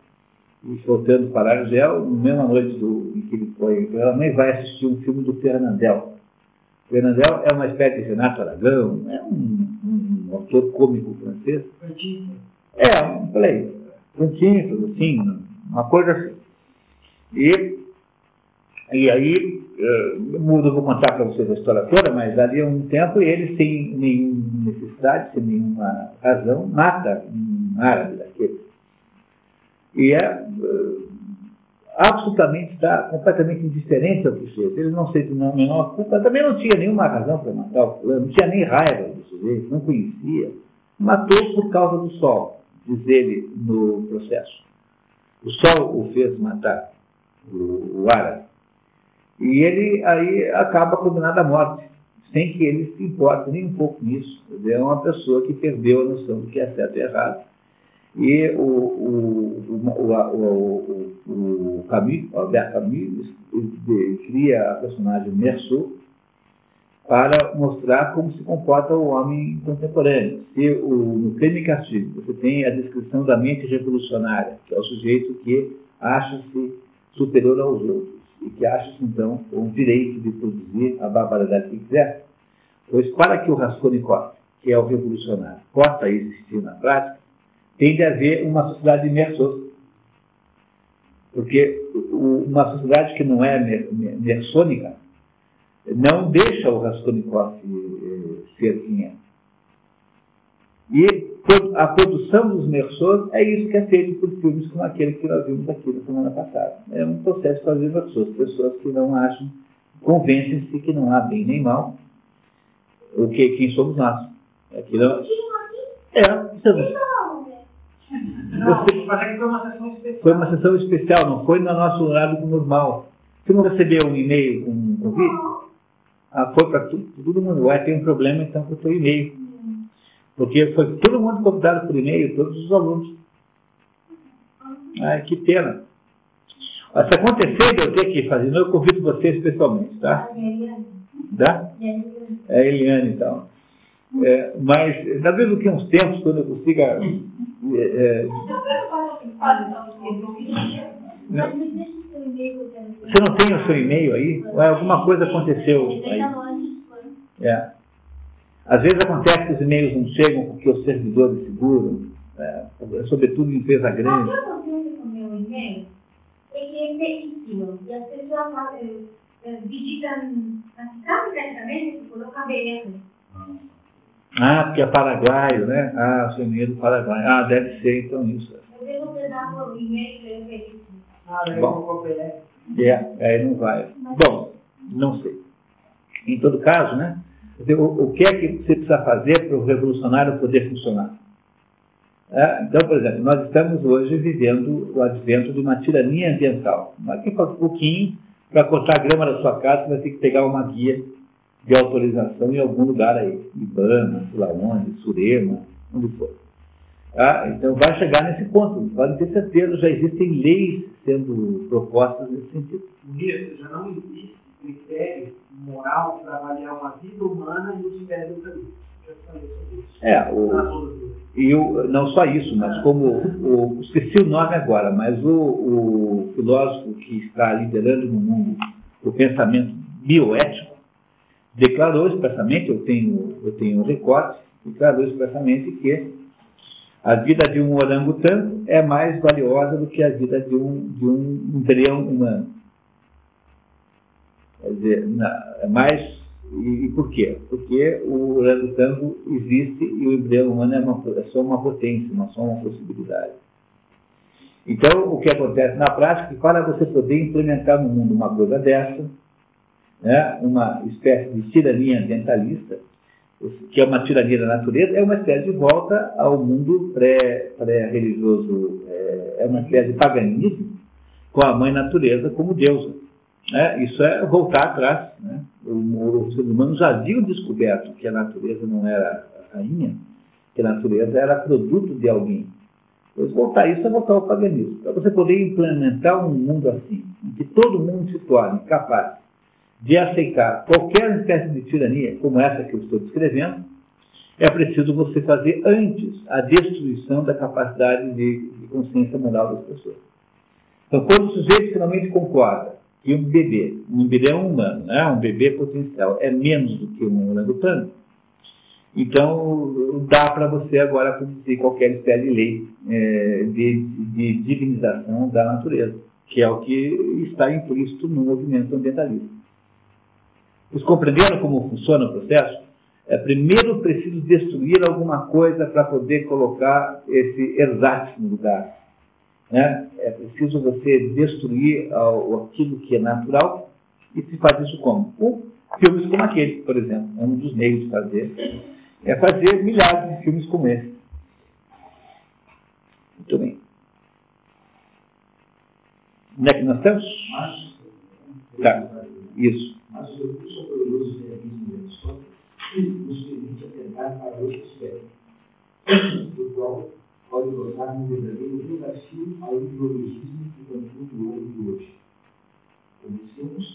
S1: E voltando para Argel, na mesma noite em que ele foi, ela nem vai assistir um filme do Fernandel. Fernandel é uma espécie de Renato Aragão, é um autor cômico francês. Um play, cantinho, assim, uma coisa assim. E aí, não vou contar para vocês a história toda, mas ali há um tempo ele, sem nenhuma necessidade, sem nenhuma razão, mata um árabe daquele. E absolutamente está completamente indiferente ao sujeito. Ele não sente a menor culpa, também não tinha nenhuma razão para matar o fulano, não tinha nem raiva do sujeito, não conhecia. Matou por causa do sol, diz ele no processo. O sol o fez matar, o árabe. E ele aí acaba condenado à morte, sem que ele se importe nem um pouco nisso. É uma pessoa que perdeu a noção do que é certo e errado. E o Camus, Albert Camus, cria a personagem Meursault para mostrar como se comporta o homem contemporâneo. No Crime e Castigo você tem a descrição da mente revolucionária, que é o sujeito que acha-se superior aos outros e que acha-se, então, com o direito de produzir a barbaridade que quiser. Pois para que o Raskolnikov, que é o revolucionário, possa existir na prática, tem de haver uma sociedade Meursault. Porque uma sociedade que não é mersônica não deixa o Raskolnikov ser quem é. E a produção dos Meursault é isso que é feito por filmes como aquele que nós vimos aqui na semana passada. É um processo de fazer Meursault. Pessoas que não acham, convencem-se que não há bem nem mal, quem somos nós. Aquilo foi uma sessão especial, não foi no nosso horário normal. Você não recebeu um e-mail com um convite? Foi para todo mundo. Ué, tem um problema então com o teu e-mail. Porque foi todo mundo convidado por e-mail, todos os alunos. Ai, que pena. Mas se acontecer de eu ter que fazer, eu convido vocês pessoalmente, tá? Tá? É a Eliane, então. Mas, talvez daqui a uns tempos, quando eu consiga... Você não tem o seu e-mail aí? Ou alguma coisa aconteceu aí? Às vezes acontece que os e-mails não chegam porque os servidores seguram, sobretudo em empresa grande.
S2: O que acontece com o meu e-mail é que é terrível. E as pessoas digitam rapidamente e colocam BR.
S1: Porque é paraguaio, né? O seu e-mail é do Paraguai. Deve ser então isso.
S2: Eu devo pegar o e-mail para eu ver isso.
S1: Bom, aí não vai. Bom, não sei. Em todo caso, né? O que é que você precisa fazer para o revolucionário poder funcionar? Então, por exemplo, nós estamos hoje vivendo o advento de uma tirania ambiental. Aqui falta um pouquinho, para cortar a grama da sua casa, você vai ter que pegar uma guia de autorização em algum lugar aí. Ibama, sei lá onde, Surema, onde for. Então vai chegar nesse ponto, podem ter certeza, já existem leis sendo propostas nesse sentido.
S4: Isso, já não existe critério moral para avaliar uma vida humana e os pés do caminho. Já falei sobre isso.
S1: Não só isso, mas como esqueci o nome agora, mas o filósofo que está liderando no mundo o pensamento bioético declarou expressamente, eu tenho um recorte, declarou expressamente que a vida de um orangotango é mais valiosa do que a vida de um embrião humano. Quer dizer, é mais... E por quê? Porque o orangotango existe e o embrião humano é só uma potência, só uma possibilidade. Então, o que acontece na prática é que para você poder implementar no mundo uma coisa dessa, né, uma espécie de tirania ambientalista, que é uma tirania da natureza, é uma espécie de volta ao mundo pré-religioso, é uma espécie de paganismo com a mãe natureza como deusa. Isso é voltar atrás. Né? Os seres humanos já haviam descoberto que a natureza não era a rainha, que a natureza era produto de alguém. Pois voltar isso é voltar ao paganismo. Para você poder implementar um mundo assim, em que todo mundo se torne capaz de aceitar qualquer espécie de tirania, como essa que eu estou descrevendo, é preciso você fazer antes a destruição da capacidade de consciência moral das pessoas. Então, quando o sujeito finalmente concorda que um bebê é um humano, né, um bebê potencial, é menos do que um orangotango, então dá para você agora produzir qualquer espécie de lei de divinização da natureza, que é o que está implícito no movimento ambientalista. Vocês compreenderam como funciona o processo? Primeiro preciso destruir alguma coisa para poder colocar esse ersatz no lugar. Né? É preciso você destruir aquilo que é natural, e se faz isso como? Com filmes como aquele, por exemplo. Um dos meios de fazer é fazer milhares de filmes como esse. Muito bem. Onde é que nós estamos? Tá, isso.
S4: Mas o recurso poderoso realismo de Aristóteles nos permite atentar para outro aspecto, do qual pode tornar um verdadeiro desafio ao ideologismo que confunde o homem de hoje. Como dissemos,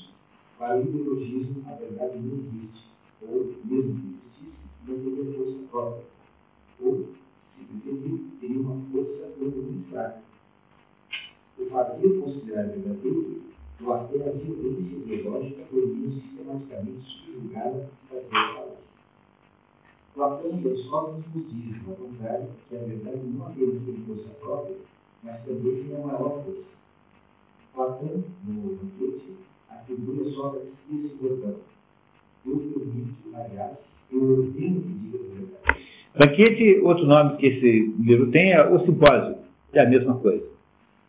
S4: para o ideologismo a verdade não existe, ou mesmo que existisse, não teria força própria, ou, se preferir, teria uma força muito fraca. O fazer considerar verdadeiro Platão havia delícia ideológica proibindo sistematicamente subjugada e fazer falar. Platão e Aristóteles nos dizem, ao contrário, que a verdade não apenas tem força própria, mas também tem a maior força. Platão, no banquete, atribui a Sócrates esse bordão: eu permito, aliás, eu ordeno que diga a verdade.
S1: Banquete, outro nome que esse livro tem é O Simpósio, é a mesma coisa.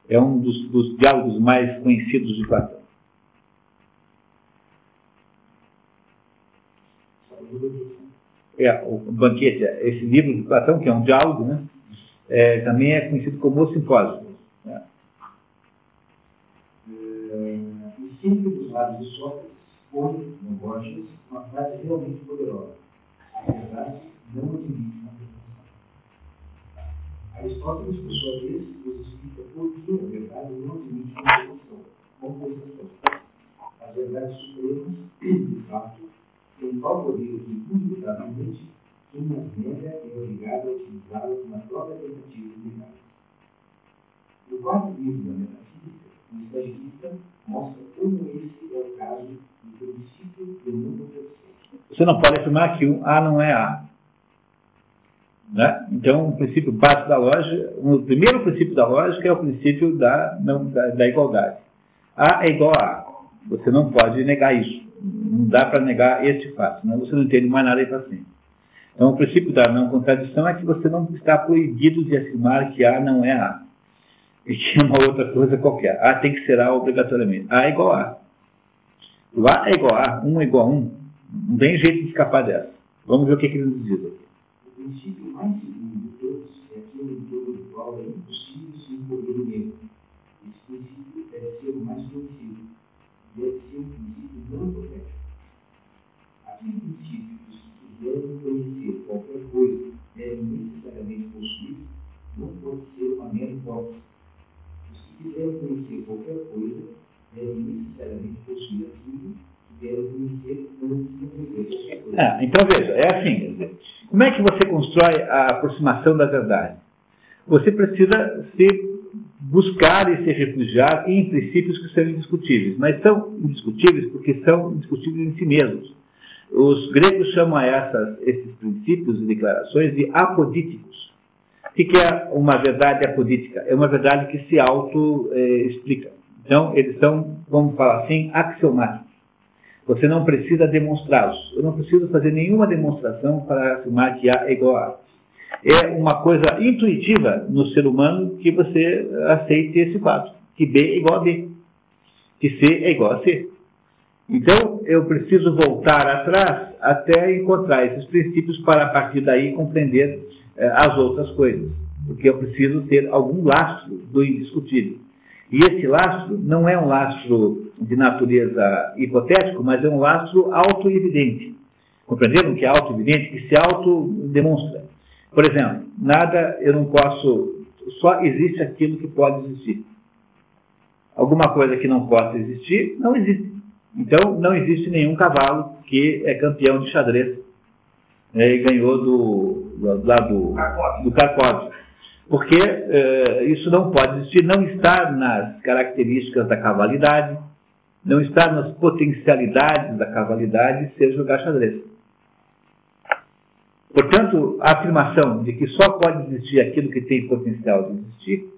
S1: É um dos diálogos mais conhecidos de Platão. O Banquete, esse livro de Platão, que é um diálogo, né? Também é conhecido como O Simpósio.
S4: E sempre dos lados de Sócrates, Foi, no Borges, uma frase realmente poderosa. A verdade não admite uma interpretação. Aristóteles, por sua vez, nos explica por que a verdade não admite contestação. As verdades supremas, de fato, têm tal poder que, inevitavelmente, quem as nega é obrigado a utilizá-las na própria tentativa de negar. No quarto livro da Metafísica, o estagista mostra como esse é o caso do princípio do mundo perfeito.
S1: Você não pode afirmar que A não é A. Né? Então, o princípio básico da lógica, o primeiro princípio da lógica é o princípio da igualdade. A é igual a A. Você não pode negar isso. Não dá para negar esse fato, senão você não entende mais nada aí para cima. Então, o princípio da não contradição é que você não está proibido de afirmar que A não é A. E que é uma outra coisa qualquer. A tem que ser A obrigatoriamente. A é igual a A. O A é igual a A, 1 é igual a 1. Não tem jeito de escapar dessa. Vamos ver o que ele nos diz aqui.
S4: O princípio mais seguro de todos é aquele em torno do qual é impossível se incorrer o erro. Esse princípio deve ser o mais conhecido. Deve ser um princípio não profético. Aquele princípio que devem conhecer qualquer coisa devem necessariamente possuir, não pode ser uma mera hipótese. Os que quiserem conhecer qualquer coisa devem necessariamente possuir aquilo que devem conhecer antes de conhecer qualquer coisa.
S1: Então veja, é assim, quer dizer, como é que você constrói a aproximação da verdade? Você precisa se buscar e se refugiar em princípios que são indiscutíveis, mas são indiscutíveis porque são indiscutíveis em si mesmos. Os gregos chamam esses princípios e declarações de apodíticos. O que é uma verdade apodítica? É uma verdade que se auto-explica. Então, eles são, vamos falar assim, axiomáticos. Você não precisa demonstrá-los. Eu não preciso fazer nenhuma demonstração para afirmar que A é igual a A. É uma coisa intuitiva no ser humano que você aceite esse fato, que B é igual a B, que C é igual a C. Então, eu preciso voltar atrás até encontrar esses princípios para, a partir daí, compreender as outras coisas. Porque eu preciso ter algum lastro do indiscutível. E esse lastro não é um lastro de natureza hipotético, mas é um lastro auto-evidente. Compreenderam que é auto-evidente? Que se auto-demonstra. Por exemplo, eu não posso, só existe aquilo que pode existir. Alguma coisa que não possa existir, não existe. Então, não existe nenhum cavalo que é campeão de xadrez e ganhou do Karpov. Porque isso não pode existir, não está nas características da cavalidade, não está nas potencialidades da cavalidade ser jogar xadrez. Portanto, a afirmação de que só pode existir aquilo que tem potencial de existir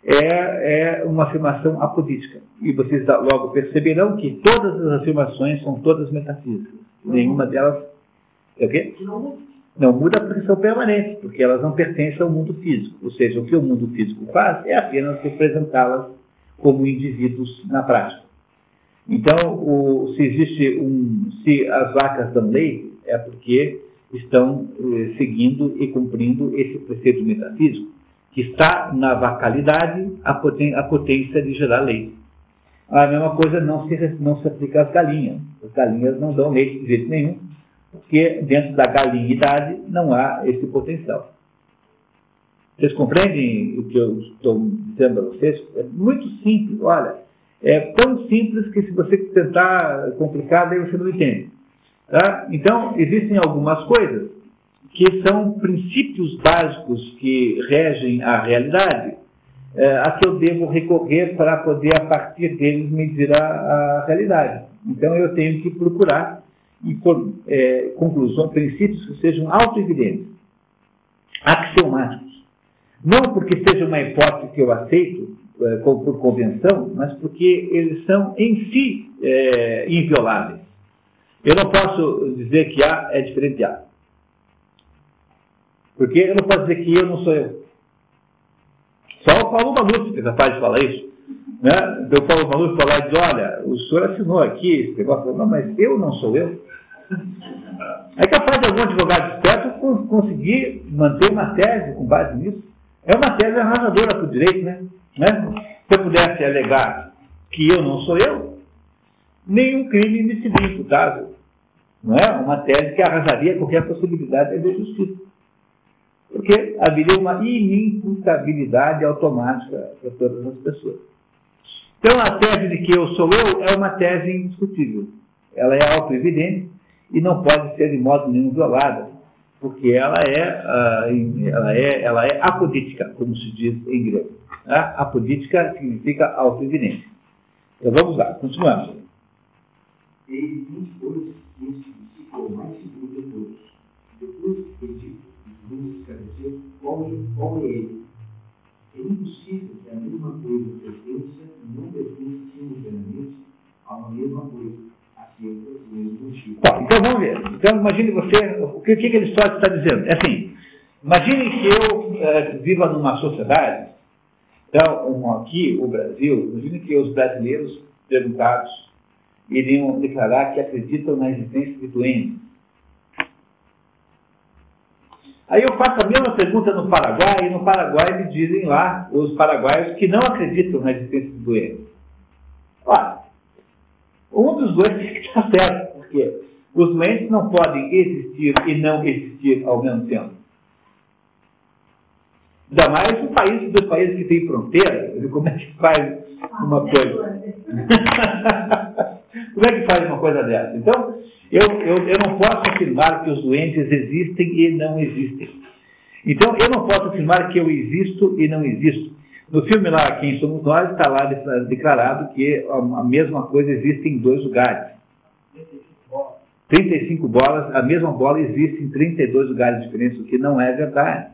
S1: é uma afirmação apodítica. E vocês logo perceberão que todas as afirmações são todas metafísicas. Nenhuma delas é o quê? Não muda porque são permanentes, porque elas não pertencem ao mundo físico. Ou seja, o que o mundo físico faz é apenas representá-las como indivíduos na prática. Então, se as vacas dão leite, é porque estão seguindo e cumprindo esse preceito metafísico, que está na vacalidade a potência de gerar leite. A mesma coisa não se aplica às galinhas. As galinhas não dão leite de jeito nenhum, porque dentro da galinhidade não há esse potencial. Vocês compreendem o que eu estou dizendo a vocês? É muito simples, olha, é tão simples que se você tentar complicar, daí você não entende. Tá? Então, existem algumas coisas que são princípios básicos que regem a realidade, a que eu devo recorrer para poder, a partir deles, medir a realidade. Então, eu tenho que procurar princípios que sejam auto-evidentes, axiomáticos. Não porque seja uma hipótese que eu aceito por convenção, mas porque eles são em si invioláveis. Eu não posso dizer que A é diferente de A. Porque eu não posso dizer que eu não sou eu. Só o Paulo Maluf é capaz de falar isso. Né? Então o Paulo Maluf falar e diz, olha, o senhor assinou aqui esse negócio. Não, mas eu não sou eu. É capaz de algum advogado esperto conseguir manter uma tese com base nisso. É uma tese arrasadora para o direito, né? Se eu pudesse alegar que eu não sou eu, nenhum crime me seria imputável. Não é uma tese que arrasaria qualquer possibilidade de justiça. Porque haveria uma inimputabilidade automática para todas as pessoas. Então, a tese de que eu sou eu é uma tese indiscutível. Ela é autoevidente e não pode ser de modo nenhum violada, porque ela é apodítica, como se diz em grego. Tá? Apodítica significa autoevidente. Então, vamos lá, continuamos.
S4: Ele tem depois esse ficou mais seguro de todos. Depois que Edito nos esclareceu qual é ele. É impossível que a mesma coisa pertença e não pertença simultaneamente a uma mesma coisa, assim por mesmo motivo.
S1: Bom, então vamos ver. Então imagine você, o que aquele história está dizendo? É assim, imagine que eu viva numa sociedade, então aqui o Brasil, imagine que os brasileiros perguntados iriam declarar que acreditam na existência de duendes. Aí eu faço a mesma pergunta no Paraguai, e no Paraguai me dizem lá os paraguaios que não acreditam na existência de duendes. Olha, um dos dois tem que estar certo, porque os duendes não podem existir e não existir ao mesmo tempo. Ainda mais dois países que têm fronteira, como é que faz uma coisa? Como é que faz uma coisa dessa? Então, eu não posso afirmar que os doentes existem e não existem. Então, eu não posso afirmar que eu existo e não existo. No filme lá, Quem Somos Nós, está lá declarado que a mesma coisa existe em dois lugares. 35 bolas, a mesma bola existe em 32 lugares diferentes, o que não é verdade.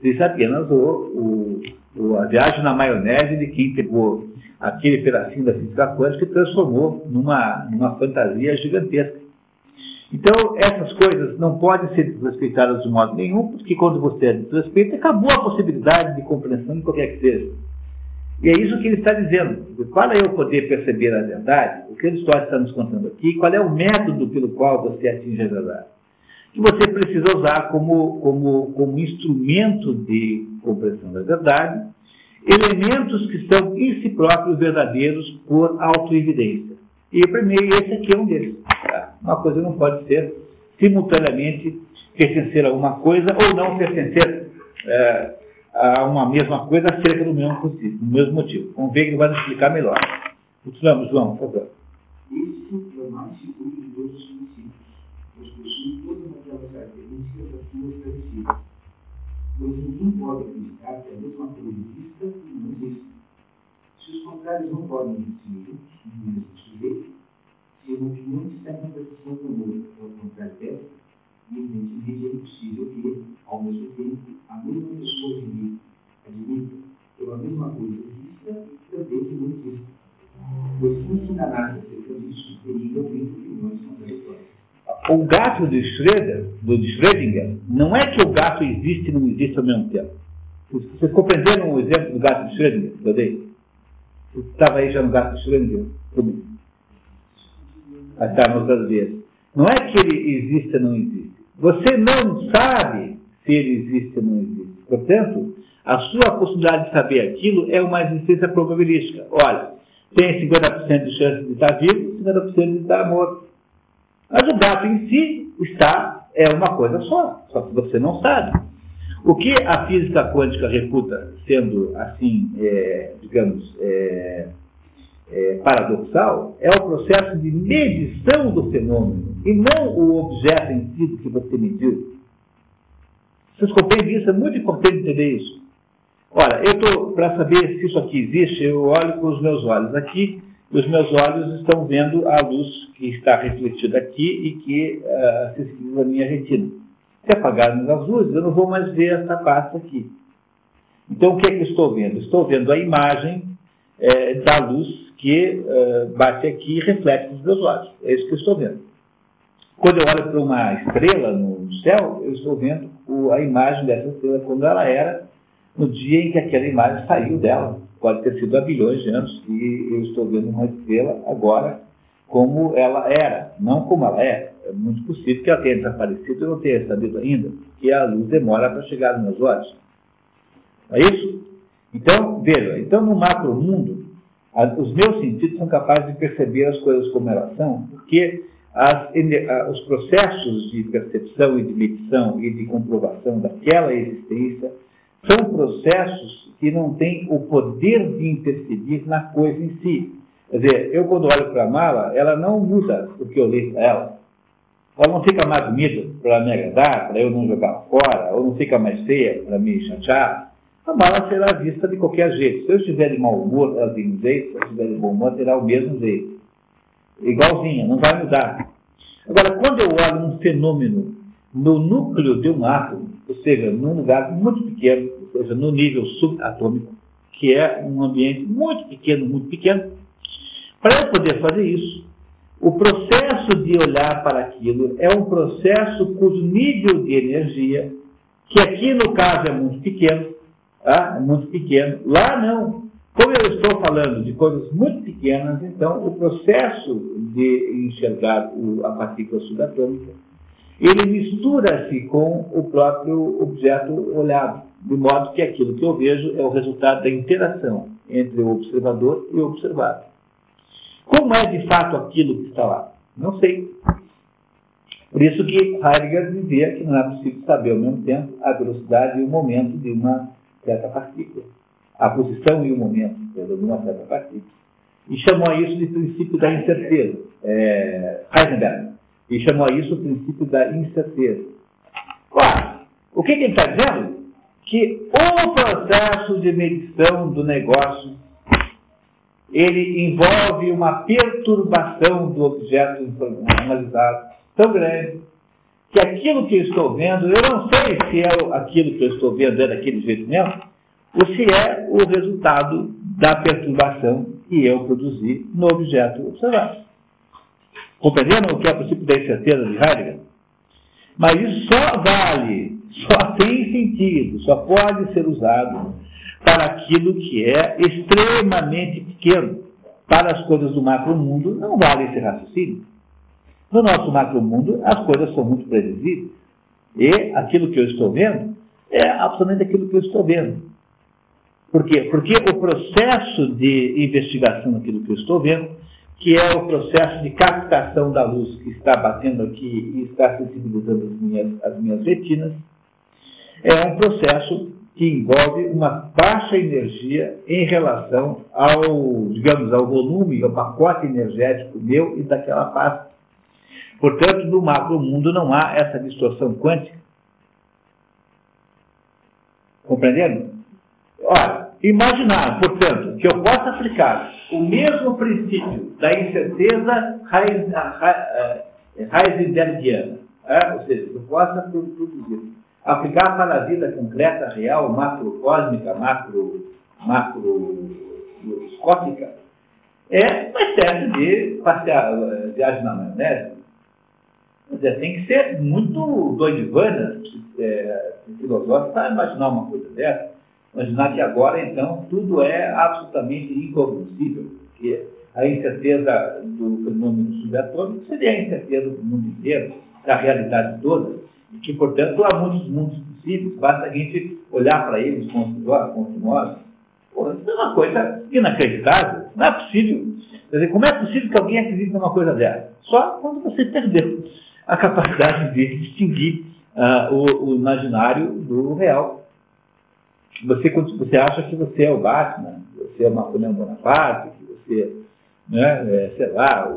S1: Isso é apenas a viagem na maionese de quem pegou aquele pedacinho da física quântica e transformou numa fantasia gigantesca. Então, essas coisas não podem ser desrespeitadas de modo nenhum, porque quando você é desrespeita, acabou a possibilidade de compreensão de qualquer que seja. E é isso que ele está dizendo. Para eu poder perceber a verdade, o que a história está nos contando aqui, qual é o método pelo qual você atinge a verdade? Que você precisa usar como instrumento de compreensão da verdade, elementos que são em si próprios verdadeiros por autoevidência. E primeiro, esse aqui é um deles. Tá? Uma coisa não pode ser simultaneamente pertencer a uma coisa ou não pertencer a uma mesma coisa acerca do mesmo motivo. Vamos ver que ele vai nos explicar melhor. Continuamos, João, por favor.
S4: Esse é o mais seguro de todos os princípios, pois possui todas aquelas características aqui esclarecidas. Pois ninguém pode acreditar que a mesma coisa exista e não exista. Se os contrários não podem existir juntos, no mesmo sujeito, se uma opinião está em contradição com o outro, ao contrário dessa, evidentemente é impossível que, ao mesmo tempo, a mesma pessoa admita que a mesma coisa exista e também que não exista. Pois se não se enganasse acerca disso, teria ouvido opiniões contraditórias.
S1: O gato de Schrödinger, não é que o gato existe e não existe ao mesmo tempo. Vocês compreenderam o exemplo do gato de Schrödinger que eu dei? Você estava aí já no gato de Schrödinger? Está nos outras vezes. Não é que ele existe ou não existe. Você não sabe se ele existe ou não existe. Portanto, a sua possibilidade de saber aquilo é uma existência probabilística. Olha, tem 50% de chance de estar vivo e 50% de estar morto. Mas o gato em si é uma coisa só que você não sabe. O que a física quântica refuta, sendo assim, paradoxal, é o processo de medição do fenômeno e não o objeto em si que você mediu. Vocês compreendem isso? É muito importante entender isso. Olha, para saber se isso aqui existe, eu olho com os meus olhos aqui, e os meus olhos estão vendo a luz que está refletida aqui e que se escreve na minha retina. Se apagarmos as luzes, eu não vou mais ver essa parte aqui. Então, o que é que eu estou vendo? Estou vendo a imagem da luz que bate aqui e reflete nos meus olhos. É isso que eu estou vendo. Quando eu olho para uma estrela no céu, eu estou vendo a imagem dessa estrela como ela era no dia em que aquela imagem saiu dela. Pode ter sido há bilhões de anos e eu estou vendo uma estrela agora como ela era, não como ela é. É muito possível que ela tenha desaparecido e eu não tenha sabido ainda, porque a luz demora para chegar nos meus olhos. É isso? Então, veja, no macro mundo, Os meus sentidos são capazes de perceber as coisas como elas são, porque os processos de percepção e de medição e de comprovação daquela existência são processos que não têm o poder de interferir na coisa em si. Quer dizer, eu quando olho para a mala, ela não muda porque eu olhei para ela. Ela não fica mais bonita para me agradar, para eu não jogar fora, ou não fica mais feia para me chatear. A mala será vista de qualquer jeito. Se eu estiver de mau humor, ela tem um jeito. Se eu estiver de bom humor, terá o mesmo jeito. Igualzinha, não vai mudar. Agora, quando eu olho um fenômeno no núcleo de um átomo, ou seja, num lugar muito pequeno, ou seja, no nível subatômico, que é um ambiente muito pequeno, para eu poder fazer isso, o processo de olhar para aquilo é um processo cujo nível de energia, que aqui no caso é muito pequeno, lá não. Como eu estou falando de coisas muito pequenas, então o processo de enxergar a partícula subatômica, ele mistura-se com o próprio objeto olhado, de modo que aquilo que eu vejo é o resultado da interação entre o observador e o observado. Como é de fato aquilo que está lá? Não sei. Por isso que Heidegger dizia que não é possível saber ao mesmo tempo a velocidade e o momento de uma certa partícula. A posição e o momento de uma certa partícula. E chamou a isso de princípio da incerteza. Heisenberg. E chamou a isso o princípio da incerteza. Ora, o que ele está dizendo? Que o processo de medição do negócio ele envolve uma perturbação do objeto analisado tão grande que aquilo que eu estou vendo, eu não sei se aquilo que eu estou vendo é daquele jeito mesmo, ou se é o resultado da perturbação que eu produzi no objeto observado. Compreendendo o que é o princípio da incerteza de Heidegger? Mas isso só tem sentido, só pode ser usado para aquilo que é extremamente pequeno. Para as coisas do macromundo não vale esse raciocínio. No nosso macromundo as coisas são muito previsíveis. E aquilo que eu estou vendo é absolutamente aquilo que eu estou vendo. Por quê? Porque o processo de investigação daquilo que eu estou vendo, que é o processo de captação da luz que está batendo aqui e está sensibilizando as minhas retinas, é um processo que envolve uma baixa energia em relação ao volume, ao pacote energético meu e daquela parte. Portanto, no macromundo não há essa distorção quântica. Compreendendo? Ora, imaginar, portanto, que eu possa aplicar o mesmo princípio da incerteza heisenbergiana, ou seja, eu possa produzir, aplicar para a vida concreta, real, macrocósmica, macroscópica, é uma espécie de viagem na maionese. Tem que ser muito doidivana, filosófico, para imaginar uma coisa dessa. Imaginar que agora, então, tudo é absolutamente incognoscível, porque a incerteza do fenômeno subatômico seria a incerteza do mundo inteiro, da realidade toda, e que, portanto, há muitos mundos possíveis, basta a gente olhar para eles com nós. Isso é uma coisa inacreditável, não é possível. Quer dizer, como é possível que alguém acredite numa coisa dessa? Só quando você perdeu a capacidade de distinguir o imaginário do real. Quando você acha que você é o Batman, que você é o Napoleão Bonaparte, que você, sei lá,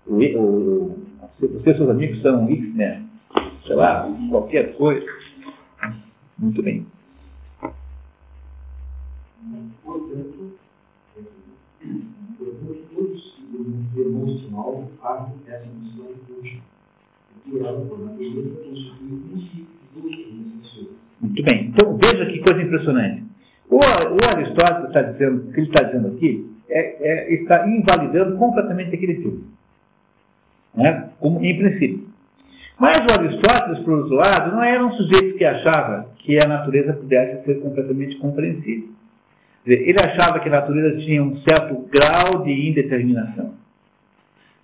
S1: você e seus amigos são X-Men, sei lá, qualquer coisa. Muito bem.
S4: Portanto, todos os emocional fazem essa missão útil, porque ela, por natureza, constitui um princípio de pessoas.
S1: Muito bem. Então, veja que coisa impressionante. O Aristóteles está dizendo, o que ele está dizendo aqui, está invalidando completamente aquele filme. Como em princípio. Mas o Aristóteles, por outro lado, não era um sujeito que achava que a natureza pudesse ser completamente compreensível. Ele achava que a natureza tinha um certo grau de indeterminação.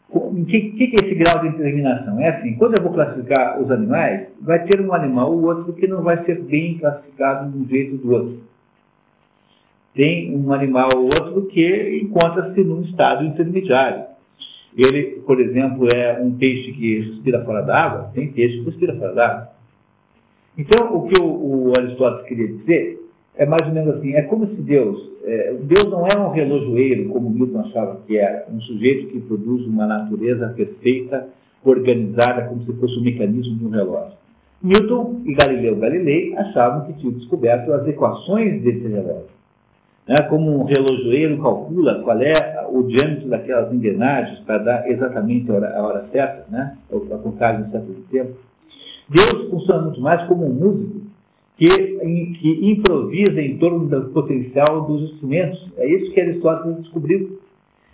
S1: O que é esse grau de indeterminação? É assim, quando eu vou classificar os animais, vai ter um animal ou outro que não vai ser bem classificado de um jeito ou do outro. tem um animal ou outro que encontra-se num estado intermediário. Ele, por exemplo, é um peixe que respira fora d'água, tem peixe que respira fora d'água. Então, o que o Aristóteles queria dizer é mais ou menos assim, é como se Deus não é um relojoeiro, como Newton achava que era, um sujeito que produz uma natureza perfeita, organizada, como se fosse o mecanismo de um relógio. Newton e Galileu Galilei achavam que tinham descoberto as equações desse relógio. Como um relojoeiro calcula qual é o diâmetro daquelas engrenagens para dar exatamente a hora certa, a contagem certa do tempo. Deus funciona muito mais como um músico que improvisa em torno do potencial dos instrumentos. É isso que Aristóteles descobriu.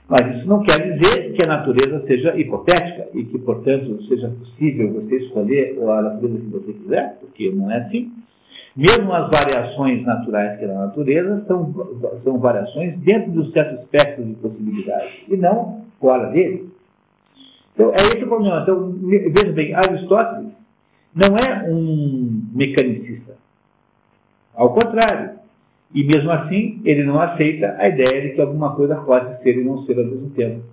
S1: Mas isso não quer dizer que a natureza seja hipotética e que, portanto, seja possível você escolher a natureza que você quiser, porque não é assim. Mesmo as variações naturais que é na natureza são variações dentro de um certo espectro de possibilidades e não fora dele. Então, é esse o problema. Então, veja bem, Aristóteles não é um mecanicista. Ao contrário. E mesmo assim, ele não aceita a ideia de que alguma coisa pode ser e não ser ao mesmo tempo.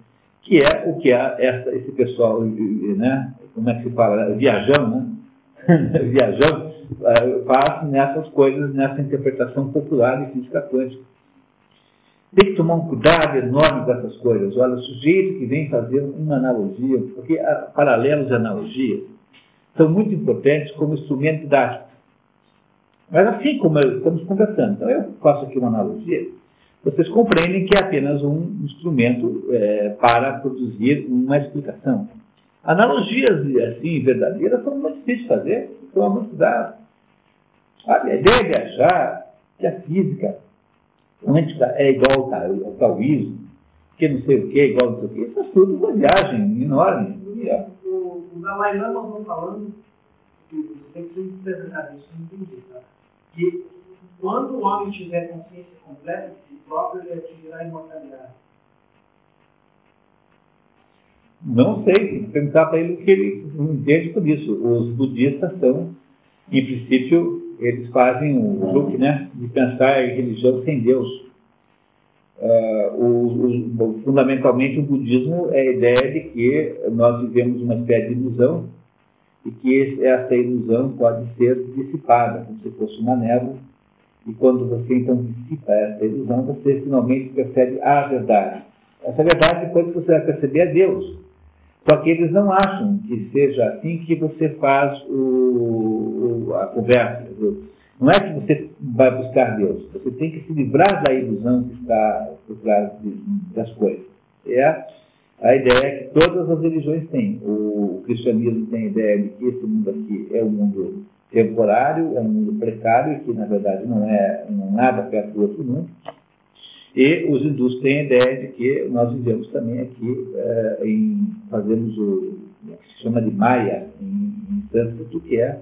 S1: Que é o que esse pessoal, como é que se fala? Viajão, Viajão faz nessas coisas, nessa interpretação popular de física quântica. Tem que tomar um cuidado enorme com essas coisas. Olha, o sujeito que vem fazer uma analogia, porque paralelos e analogias são muito importantes como instrumento didático. Mas assim como estamos conversando, então eu faço aqui uma analogia, vocês compreendem que é apenas um instrumento para produzir uma explicação. Analogias assim, verdadeiras são muito difíceis de fazer, são muito cuidado. A ideia de achar que a física quântica é igual ao taoísmo, que não sei o que é igual a não sei o que, isso é tudo uma viagem enorme.
S4: O Dalai Lama estão falando, que tem que interpretar isso, não entendi, tá? Que quando o homem tiver consciência completa de si próprio, ele atingirá a imortalidade.
S1: Não sei, tem que perguntar para ele o que ele entende por isso. Os budistas são, em princípio, eles fazem o truque, de pensar em religião sem Deus. Fundamentalmente, o budismo é a ideia de que nós vivemos uma espécie de ilusão e que essa ilusão pode ser dissipada, como se fosse uma névoa, e quando você então dissipa essa ilusão, você finalmente percebe a verdade. Essa verdade, depois que você vai perceber, é Deus. Só que eles não acham que seja assim que você faz a conversa. Não é que você vai buscar Deus, você tem que se livrar da ilusão que está por trás das coisas. A ideia é que todas as religiões têm. O cristianismo tem a ideia de que esse mundo aqui é um mundo temporário, é um mundo precário, que na verdade não é nada perto do outro mundo. E os hindus têm a ideia de que nós vivemos também aqui, fazemos o que se chama de Maya, em sânscrito, que é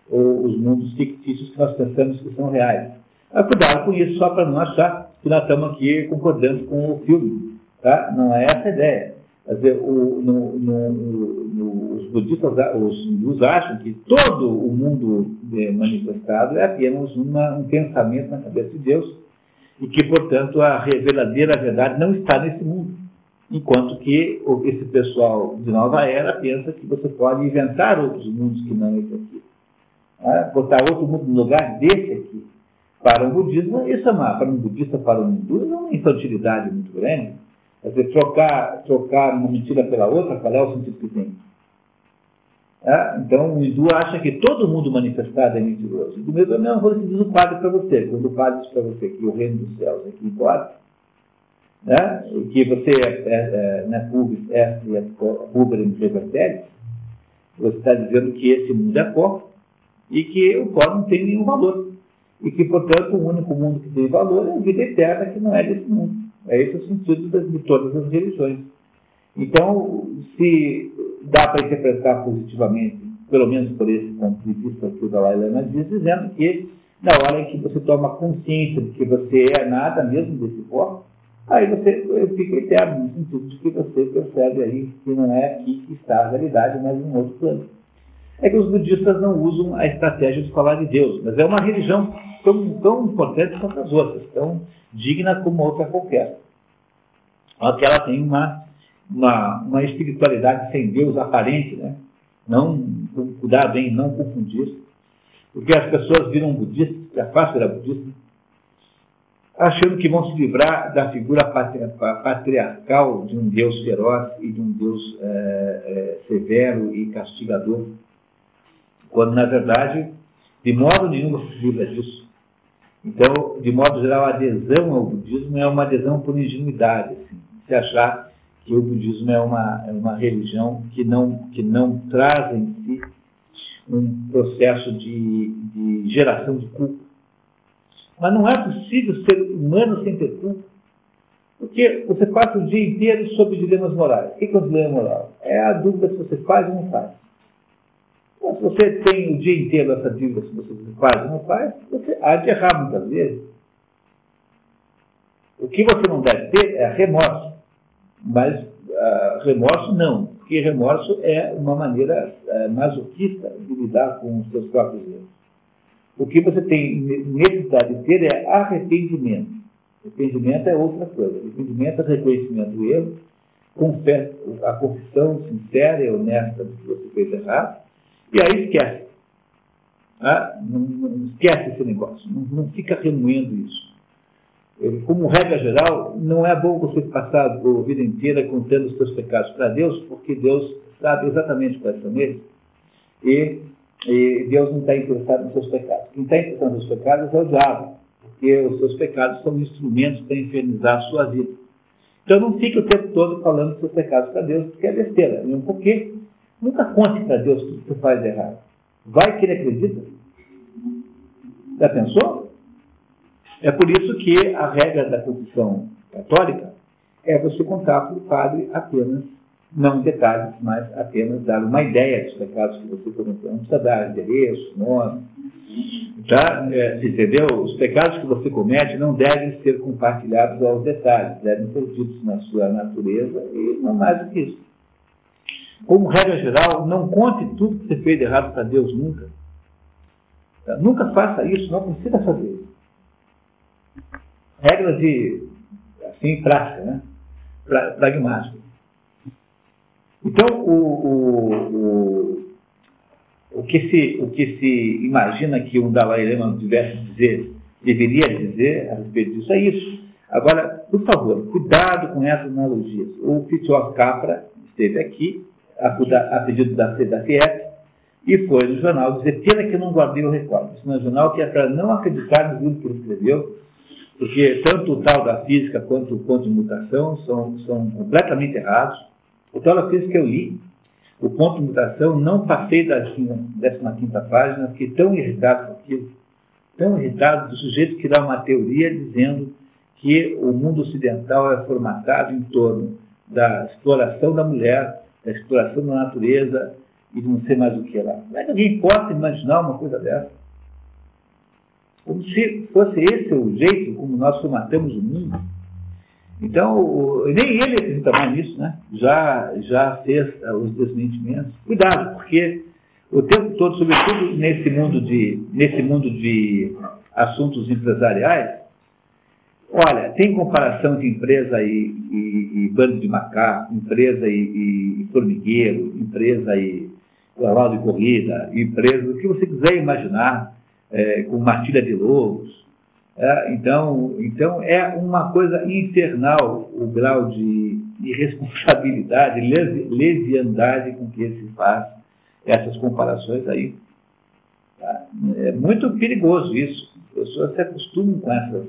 S1: os mundos fictícios que nós pensamos que são reais. Cuidado com isso, só para não achar que nós estamos aqui concordando com o filme. Tá? Não é essa a ideia. Quer dizer, os budistas, os hindus acham que todo o mundo manifestado é apenas um pensamento na cabeça de Deus e que, portanto, a verdadeira verdade não está nesse mundo. Enquanto que esse pessoal de nova era pensa que você pode inventar outros mundos que não esse aqui. Botar outro mundo no lugar desse aqui. Para um budismo, isso para um budista, para um hindu, é uma infantilidade muito grande. Quer dizer, trocar uma mentira pela outra, qual é o sentido que tem? Então, o hindu acha que todo mundo manifestado é mentiroso. Do mesmo coisa que diz o padre para você. Quando o padre diz para você que o reino dos céus é aqui fora, que você pubis est et puberem reverteris, você está dizendo que esse mundo é pó e que o pó não tem nenhum valor. E que, portanto, o único mundo que tem valor é a vida eterna, que não é desse mundo. É esse o sentido de todas as religiões. Então, se dá para interpretar positivamente, pelo menos por esse ponto de vista que o Dalai Lama diz, dizendo que na hora em que você toma consciência de que você é nada mesmo desse corpo, aí você fica eterno, no sentido de que você percebe aí que não é aqui que está a realidade, mas em outro plano. é que os budistas não usam a estratégia de falar de Deus, mas é uma religião tão importante quanto as outras, tão digna como outra qualquer. Só que ela tem uma espiritualidade sem Deus aparente, né? Não, cuidado em não confundir, porque as pessoas viram budistas, que é fácil era budista, achando que vão se livrar da figura patriarcal de um Deus feroz e de um Deus severo e castigador, quando, na verdade, de modo nenhum se livra disso. Então, de modo geral, a adesão ao budismo é uma adesão por ingenuidade, assim, se achar que o budismo é uma religião que não traz em si um processo de geração de culpa. Mas não é possível ser humano sem ter culpa, porque você passa o dia inteiro sobre dilemas morais. O que é um dilema moral? É a dúvida se você faz ou não faz. Então, se você tem o dia inteiro essa dúvida se você faz ou não faz, você há de errar muitas vezes. O que você não deve ter é remorso. Mas remorso não, porque remorso é uma maneira masoquista de lidar com os seus próprios erros. O que você tem necessidade de ter é arrependimento. Arrependimento é outra coisa. Arrependimento é reconhecimento do erro, a confissão sincera e honesta de que você fez errado, e aí esquece. Não esquece esse negócio, não fica remoendo isso. Como regra geral, não é bom você passar a vida inteira contando os seus pecados para Deus, porque Deus sabe exatamente quais são eles, e Deus não está interessado nos seus pecados. Quem está interessado nos seus pecados é o diabo, porque os seus pecados são instrumentos para infernizar a sua vida. Então não fique o tempo todo falando dos seus pecados para Deus, porque é besteira. Porque nunca conte para Deus tudo que você faz de errado. Vai que ele acredita? Já pensou? É por isso que a regra da confissão católica é você contar para o padre apenas, não em detalhes, mas apenas dar uma ideia dos pecados que você cometeu. Não precisa dar endereço, nome. Tá? Entendeu? Os pecados que você comete não devem ser compartilhados aos detalhes, devem ser ditos na sua natureza e não mais do que isso. Como regra geral, não conte tudo que você fez de errado para Deus nunca. Tá? Nunca faça isso, não precisa fazer isso. Regras assim, prática, né? Pragmática. Então, o que se imagina que um Dalai Lama deveria dizer a respeito disso é isso. Agora, por favor, cuidado com essas analogias. O Fritjof Capra esteve aqui, a pedido da FIEP, e foi no jornal dizer: pena que eu não guardei o recorde. Isso no jornal que é para não acreditar no livro que ele escreveu, porque tanto o tal da física quanto o ponto de mutação são completamente errados. O tal da física eu li, o ponto de mutação, não passei da 15ª página, fiquei tão irritado com aquilo, tão irritado do sujeito que dá uma teoria dizendo que o mundo ocidental é formatado em torno da exploração da mulher, da exploração da natureza e de não sei mais o que lá. Como é que alguém pode imaginar uma coisa dessa? Como se fosse esse o jeito como nós formatamos o mundo. Então, nem ele acredita mais nisso, né? Já fez os desmentimentos. Cuidado, porque o tempo todo, sobretudo nesse mundo de assuntos empresariais, olha, tem comparação entre empresa e bando de macaco, empresa e formigueiro, empresa e cavalo de corrida, empresa, o que você quiser imaginar, com matilha de lobos. Então é uma coisa infernal o grau de irresponsabilidade, leviandade com que se faz essas comparações aí. Tá? É muito perigoso isso. As pessoas se acostumam com essas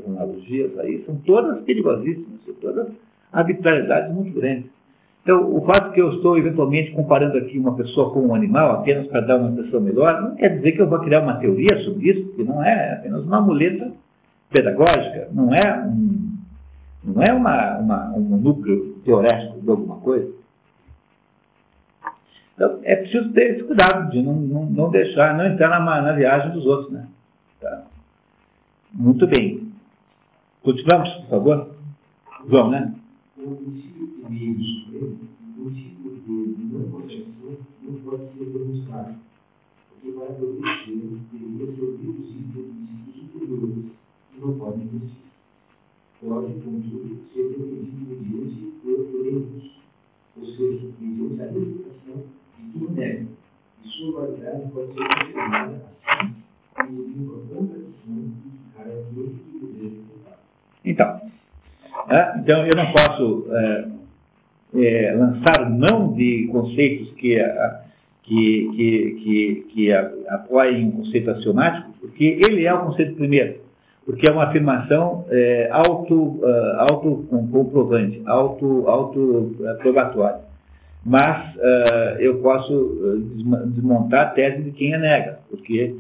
S1: analogias aí, são todas perigosíssimas, são todas arbitrariedades muito grandes. Então, o fato que eu estou eventualmente comparando aqui uma pessoa com um animal apenas para dar uma impressão melhor, não quer dizer que eu vou criar uma teoria sobre isso, porque não é apenas uma muleta pedagógica, não é um núcleo teorético de alguma coisa. Então, é preciso ter esse cuidado de não deixar, não entrar na viagem dos outros, né? Tá. Muito bem. Continuamos, por favor? Vamos, né?
S4: O princípio de Supremo, o princípio de não contradição, não pode ser demonstrado.
S1: Então, eu não posso lançar mão de conceitos que apoiem um conceito axiomático, porque ele é o conceito primeiro, porque é uma afirmação autocomprovante, autoprobatória. Mas eu posso desmontar a tese de quem a nega, porque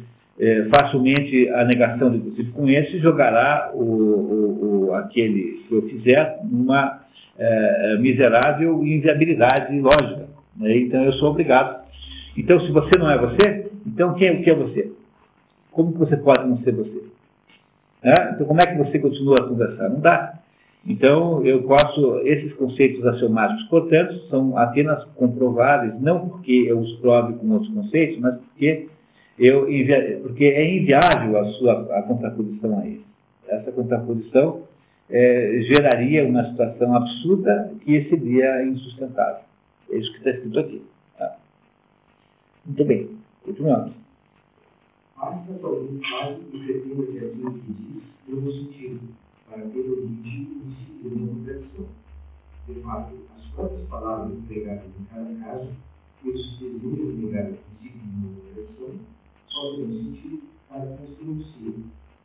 S1: facilmente a negação do princípio com esse jogará aquele que eu fizer numa miserável inviabilidade lógica, né? Então eu sou obrigado. Então, se você não é você, então o que é você? Como que você pode não ser você? Então, como é que você continua a conversar? Não dá. Então, esses conceitos axiomáticos, portanto, são apenas comprováveis, não porque eu os prove com outros conceitos, mas porque é inviável a contraposição a eles. Essa contraposição geraria uma situação absurda que seria insustentável. É isso que está escrito aqui. Tá? Muito bem. Continuamos.
S4: Basta que alguém fale e pretenda que aquilo que diz dê um sentido, para ter o objetivo de seguir uma reflexão. De fato, as próprias palavras empregadas em cada caso e os testemunhos negados que seguem uma reflexão só terão sentido para construir um ser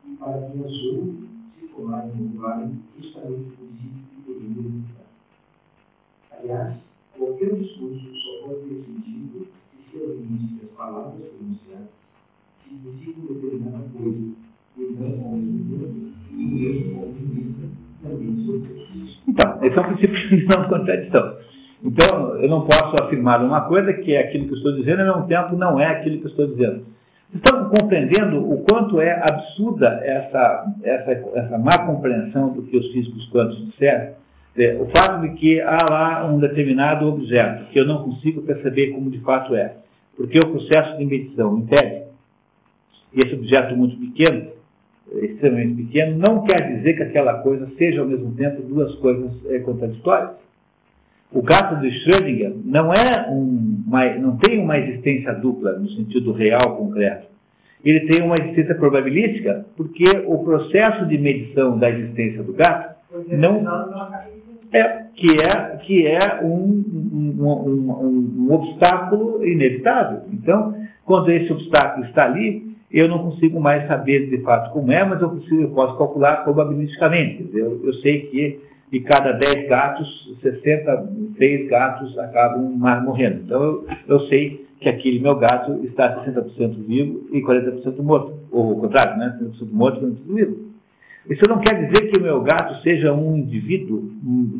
S4: e para que as ouve se formarem no lugar justamente o princípio que podemos evitar. Aliás, qualquer discurso só pode ter sentido se se limite que as palavras pronunciadas significam determinada coisa, e não, ao mesmo tempo, o mesmo ponto de vista também sobre isso.
S1: Então, esse é um princípio de não contradição. Então, eu não posso afirmar uma coisa que é aquilo que eu estou dizendo, e ao mesmo tempo não é aquilo que eu estou dizendo. Estão compreendendo o quanto é absurda essa má compreensão do que os físicos quânticos disseram? O fato de que há lá um determinado objeto que eu não consigo perceber como de fato é, porque o processo de medição impede. E esse objeto muito pequeno, extremamente pequeno, não quer dizer que aquela coisa seja ao mesmo tempo duas coisas contraditórias. O gato de Schrödinger não tem uma existência dupla no sentido real, concreto. Ele tem uma existência probabilística, porque o processo de medição da existência do gato que é um obstáculo inevitável. Então, quando esse obstáculo está ali, eu não consigo mais saber de fato como é, mas eu posso calcular probabilisticamente. Eu sei que de cada 10 gatos, 66 gatos acabam morrendo. Então, eu sei que aquele meu gato está 60% vivo e 40% morto. Ou o contrário, né? 60% morto e 40% vivo. Isso não quer dizer que o meu gato seja um indivíduo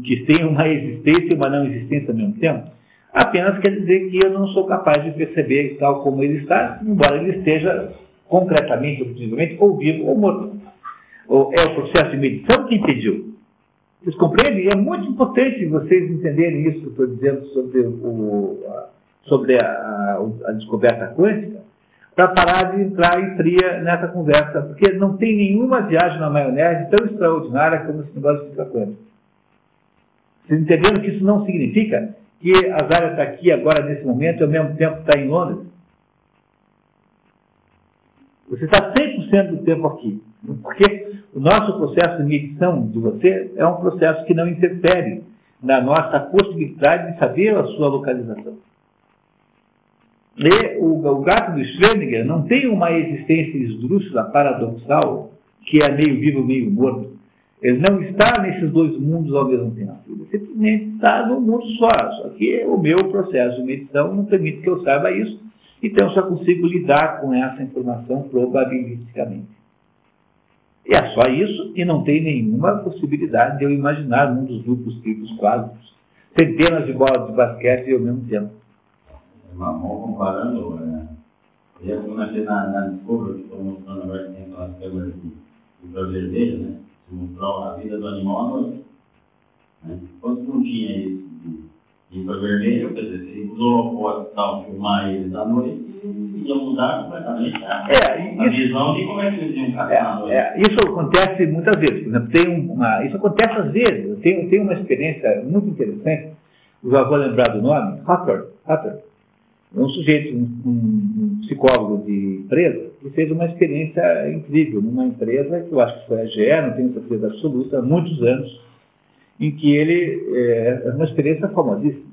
S1: que tem uma existência e uma não existência ao mesmo tempo. Apenas quer dizer que eu não sou capaz de perceber tal como ele está, embora ele esteja concretamente, objetivamente, ou vivo ou morto. É o processo de medição que impediu. Vocês compreendem? É muito importante vocês entenderem isso que eu estou dizendo sobre a descoberta quântica, para parar de entrar em fria nessa conversa, porque não tem nenhuma viagem na maionese tão extraordinária como esse negócio de física quântica. Vocês entenderam que isso não significa que a Zária está aqui agora, nesse momento, e ao mesmo tempo está em Londres? Você está 100% do tempo aqui. Porque o nosso processo de medição de você é um processo que não interfere na nossa possibilidade de saber a sua localização. E o gato do Schrödinger não tem uma existência esdrúxula, paradoxal, que é meio vivo, meio morto. Ele não está nesses dois mundos ao mesmo tempo. Ele simplesmente está num mundo só. Só que o meu processo de medição não permite que eu saiba isso. Então, eu só consigo lidar com essa informação probabilisticamente. E é só isso, e não tem nenhuma possibilidade de eu imaginar mundos duplos, triplos, quádruplos, centenas de bolas de basquete ao mesmo tempo.
S5: Mas comparando, na descoberta que estou mostrando agora, que tem aquelas câmeras de infravermelho, né? Se mostrar a vida do animal à noite. Né? Quando não tinha isso de infravermelho, quer dizer, se os holofotes tal, filmar eles à noite, ia mudar completamente a visão de como é que eles iam caçar à noite.
S1: Isso acontece muitas vezes. Por exemplo, isso acontece às vezes. Eu tenho uma experiência muito interessante, eu já vou lembrar do nome, Hutter. Um sujeito, um psicólogo de empresa, que fez uma experiência incrível numa empresa que eu acho que foi a GE, não tenho certeza absoluta, há muitos anos. em que ele, é uma experiência famosíssima,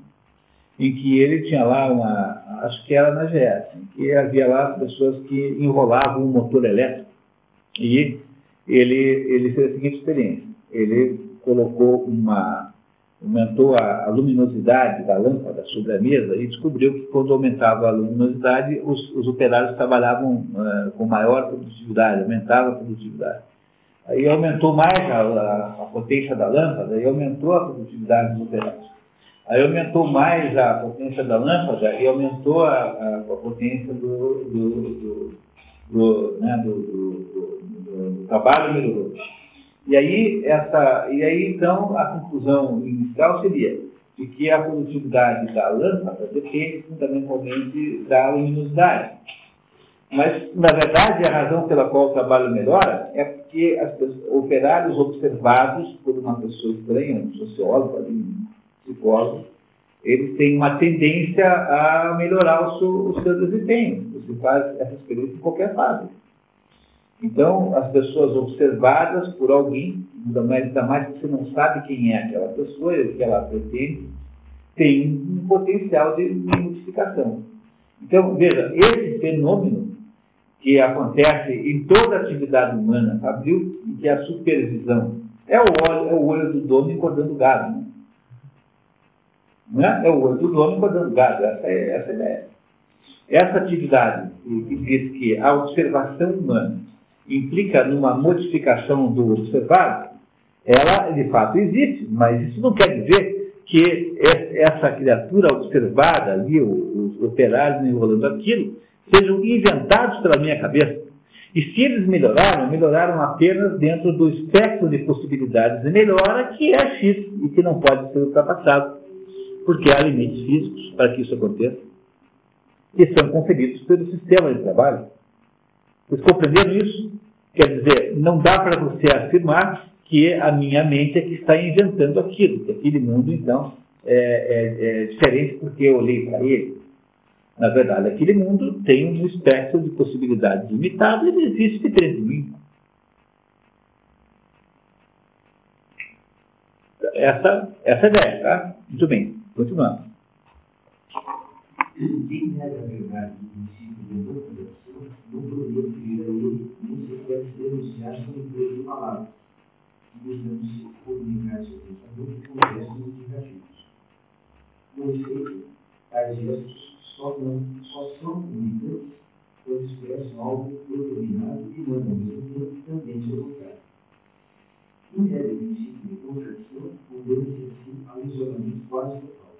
S1: em que ele tinha lá acho que era na GS, em que havia lá pessoas que enrolavam um motor elétrico, e ele fez a seguinte experiência: ele aumentou a luminosidade da lâmpada sobre a mesa e descobriu que quando aumentava a luminosidade, os operários trabalhavam com maior produtividade, aumentava a produtividade. Aí aumentou mais a potência da lâmpada e aumentou a produtividade dos operários. Aí aumentou mais a potência da lâmpada e aumentou a potência do trabalho melhorou. E aí, então, a conclusão inicial seria de que a produtividade da lâmpada depende fundamentalmente da luminosidade. Mas, na verdade, a razão pela qual o trabalho melhora é porque os operários observados por uma pessoa estranha, um sociólogo, um psicólogo, eles têm uma tendência a melhorar o seu desempenho. Você faz essa experiência em qualquer fase. Então, as pessoas observadas por alguém, ainda mais que você não sabe quem é aquela pessoa e o que ela pretende, tem um potencial de modificação. Então, veja, esse fenômeno que acontece em toda a atividade humana, sabe, e que é a supervisão, é o olho do dono engordando o gado, né? Não é? É o olho do dono engordando o gado, essa é a ideia. Essa atividade que diz que a observação humana implica numa modificação do observado, ela de fato existe, mas isso não quer dizer que essa criatura observada ali, os operários enrolando aquilo, sejam inventados pela minha cabeça. E se eles melhoraram apenas dentro do espectro de possibilidades de melhora que é X e que não pode ser ultrapassado, porque há limites físicos para que isso aconteça, que são conferidos pelo sistema de trabalho. Vocês compreenderam isso? Quer dizer, não dá para você afirmar que a minha mente é que está inventando aquilo, que aquele mundo, então, é diferente porque eu olhei para ele. Na verdade, aquele mundo tem um espectro de possibilidades limitado e ele existe diferente de mim. Essa é a ideia, tá? Muito bem, continuando.
S4: Quem nega a verdade do princípio de não conversão, não poderia crer a ele, nem sequer se denunciar como emprego de palavras, que buscando se comunicar seu pensamento com gestos indicativos. No efeito, tais gestos só são comunicantes quando expressam algo determinado e não, ao mesmo tempo, também seu contrário. Quem nega o princípio de conversão, condena-se assim a um isolamento quase total.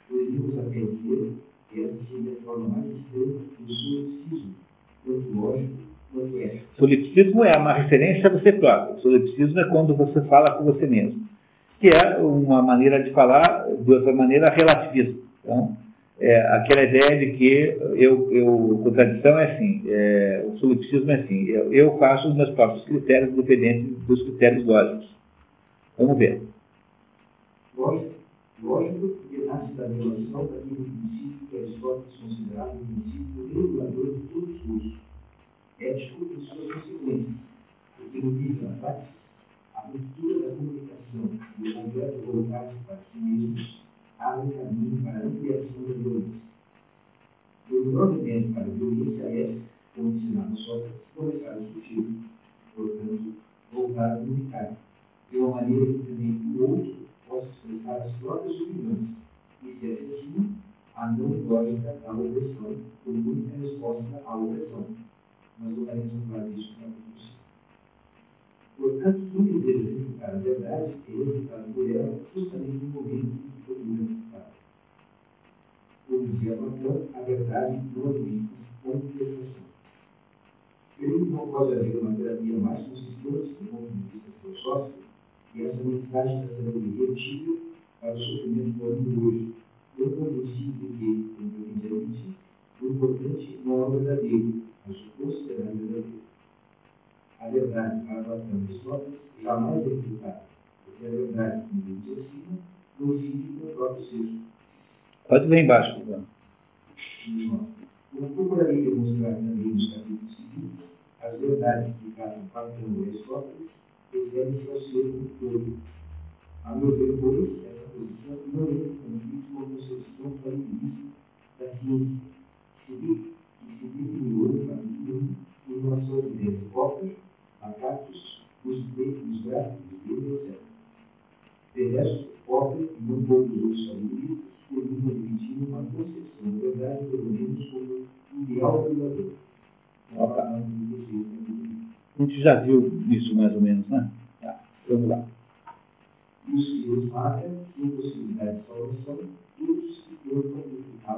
S4: Poderíamos até dizer que essa seria a forma mais extrema do solipsismo, tanto lógico quanto ético.
S1: Solipsismo é uma referência a você próprio. Solipsismo é quando você fala com você mesmo, que é uma maneira de falar, de outra maneira, relativismo. Então, aquela ideia de que contradição é assim, o solipsismo é assim, eu faço os meus próprios critérios dependentes dos critérios lógicos. Vamos ver.
S4: Lógico, porque nasce da violação daquele princípio que Aristóteles considerava um princípio regulador de todos os usos, ético em suas consequências, porque no nível da prática, a ruptura da comunicação e o completo voltar-se para si mesmos abre caminho para a ampliação da violência. O melhor remédio para a violência é, como ensinava Sócrates, começar a surgir, portanto, voltar a comunicar, de uma maneira que também o outro possa expressar as próprias opiniões e ser assim a não lógica da opressão como única resposta à opressão. Nós voltaremos a falar disso na discussão. Portanto, quem deseja verificar a verdade é verificado por ela justamente no momento em que foi verificado. Como dizia Platão, a verdade não admite contestação. Creio que não pode haver uma terapia mais consistente do ponto de vista filosófico e essa mensagem da sabedoria típica para o sofrimento do homem hoje. Eu convenci de que, independentemente, o importante não é o verdadeiro, mas o considerar verdadeiro. A verdade para Platão e Aristóteles jamais é equivocada, porque a verdade, como diz acima, não existe com o próprio ser.
S1: Pode ver embaixo, por favor.
S4: Como procurarei demonstrar também nos capítulos seguintes, as verdades explicadas por Platão e Aristóteles referem-se ao ser como todo. A meu ver, pois, essa posição não entra em conflito com a concepção platonística da ciência, que se definiu em relação às ideias próprias, macacos, os gráficos dele, etc. De resto, pobre e não poucos outros saluristas terminam admitindo uma concepção da verdade, pelo menos como ideal verdadeiro.
S1: A gente já viu isso mais ou menos, né? Tá, vamos lá.
S4: Os que os matam, sem possibilidade de salvação, e os que tentam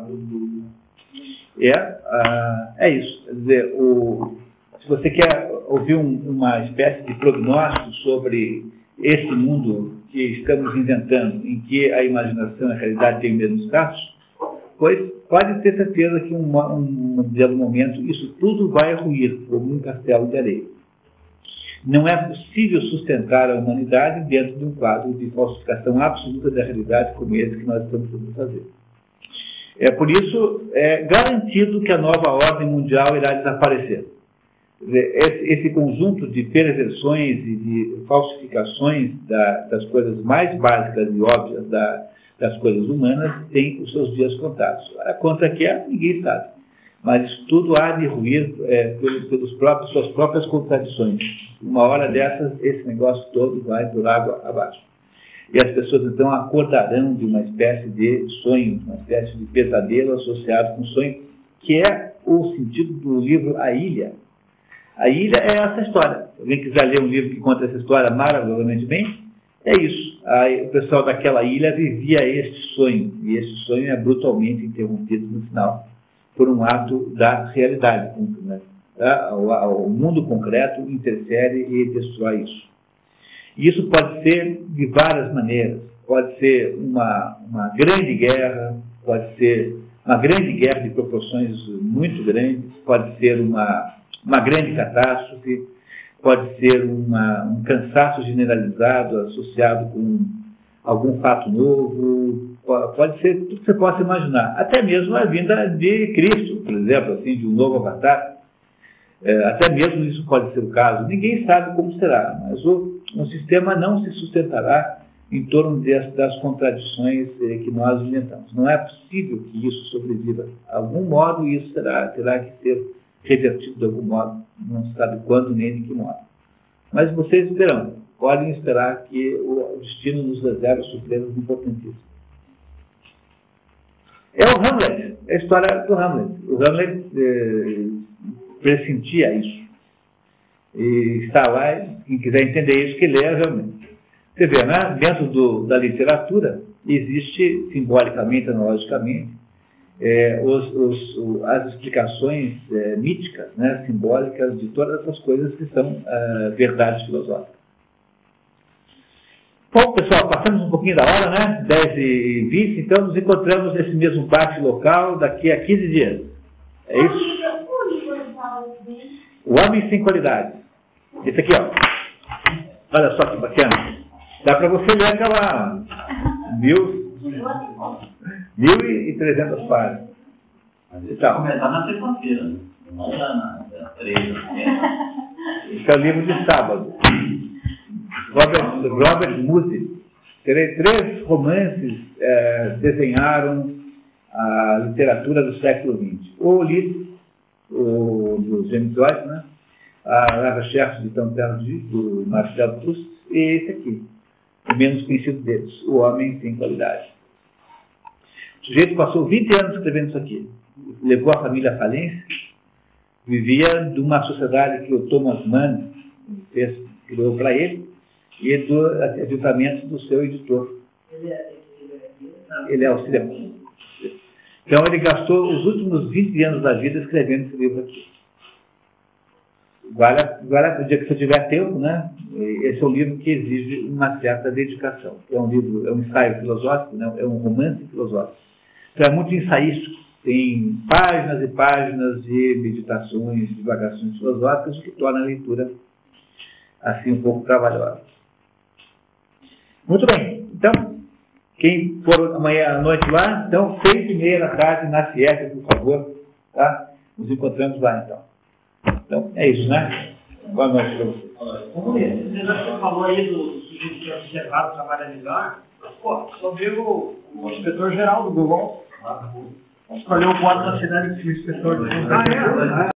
S4: o do
S1: É isso. Quer dizer, se você quer ouvir uma espécie de prognóstico sobre esse mundo que estamos inventando, em que a imaginação e a realidade têm o mesmo status, pois pode ter certeza que em um dado momento isso tudo vai ruir como um castelo de areia. Não é possível sustentar a humanidade dentro de um quadro de falsificação absoluta da realidade como esse que nós estamos tentando fazer. Por isso, é garantido que a nova ordem mundial irá desaparecer. Esse conjunto de perversões e de falsificações das coisas mais básicas e óbvias das coisas humanas tem os seus dias contados. Quanto é que ninguém sabe. Mas isso tudo há de ruir pelas suas próprias contradições. Uma hora dessas, esse negócio todo vai por água abaixo. E as pessoas, então, acordarão de uma espécie de sonho, uma espécie de pesadelo associado com o sonho, que é o sentido do livro A Ilha. A Ilha é essa história. Se alguém quiser ler um livro que conta essa história maravilhosamente bem, é isso. O pessoal daquela ilha vivia este sonho, e esse sonho é brutalmente interrompido no final por um ato da realidade. Né? O mundo concreto interfere e destrói isso. E isso pode ser de várias maneiras. Pode ser uma grande guerra, pode ser uma grande guerra de proporções muito grandes, pode ser uma grande catástrofe, pode ser um cansaço generalizado associado com algum fato novo, pode ser tudo que você possa imaginar. Até mesmo a vinda de Cristo, por exemplo, assim, de um novo avatar. Até mesmo isso pode ser o caso. Ninguém sabe como será, mas o sistema não se sustentará em torno das contradições que nós inventamos. Não é possível que isso sobreviva. De algum modo, isso terá que ser revertido de algum modo. Não se sabe quando nem de que modo. Mas vocês podem esperar que o destino nos reserve surpresas importantíssimas. É o Hamlet, é a história do Hamlet. O Hamlet pressentia isso. E está lá, quem quiser entender isso, que leia Hamlet. Você vê, né? Dentro da literatura, existe, simbolicamente, analogicamente, as explicações míticas, né, simbólicas de todas essas coisas que são verdades filosóficas. Bom, pessoal, passamos um pouquinho da hora, né? 10h20, então nos encontramos nesse mesmo parque local daqui a 15 dias. É isso? O Homem Sem Qualidade. Esse aqui, ó. Olha só que bacana. Dá para você ler aquela 1.300 páginas.
S5: Então, começar na segunda-feira, né? Não na 3.
S1: Esse é o livro de sábado. Robert Musil. 3 romances desenharam a literatura do século XX. O Ulisses, do James Joyce, né? A Recherche de Tanterdi, do Marcel Proust, e esse aqui, o menos conhecido deles, O Homem Sem Qualidade. O sujeito passou 20 anos escrevendo isso aqui. Levou a família à falência, vivia de uma sociedade que o Thomas Mann criou para ele, e do adiantamento do seu editor. Ele é auxiliar. Então ele gastou os últimos 20 anos da vida escrevendo esse livro aqui. Agora, no dia que você tiver tempo, né? Esse é um livro que exige uma certa dedicação. É um livro, é um ensaio filosófico, né? É um romance filosófico. Então é muito ensaístico. Tem páginas e páginas de meditações, divagações filosóficas, o que torna a leitura assim um pouco trabalhosa. Muito bem. Então, quem for amanhã à noite lá, então, 6h30 na CIEF, por favor. Tá? Nos encontramos lá, então. Então, é isso, né? Boa noite para vocês.
S5: Você já falou aí do
S6: que a gente tem observado o trabalho da Nizar, pô, só viu o inspetor-geral do Google. Escolheu o quadro da cidade que o inspetor do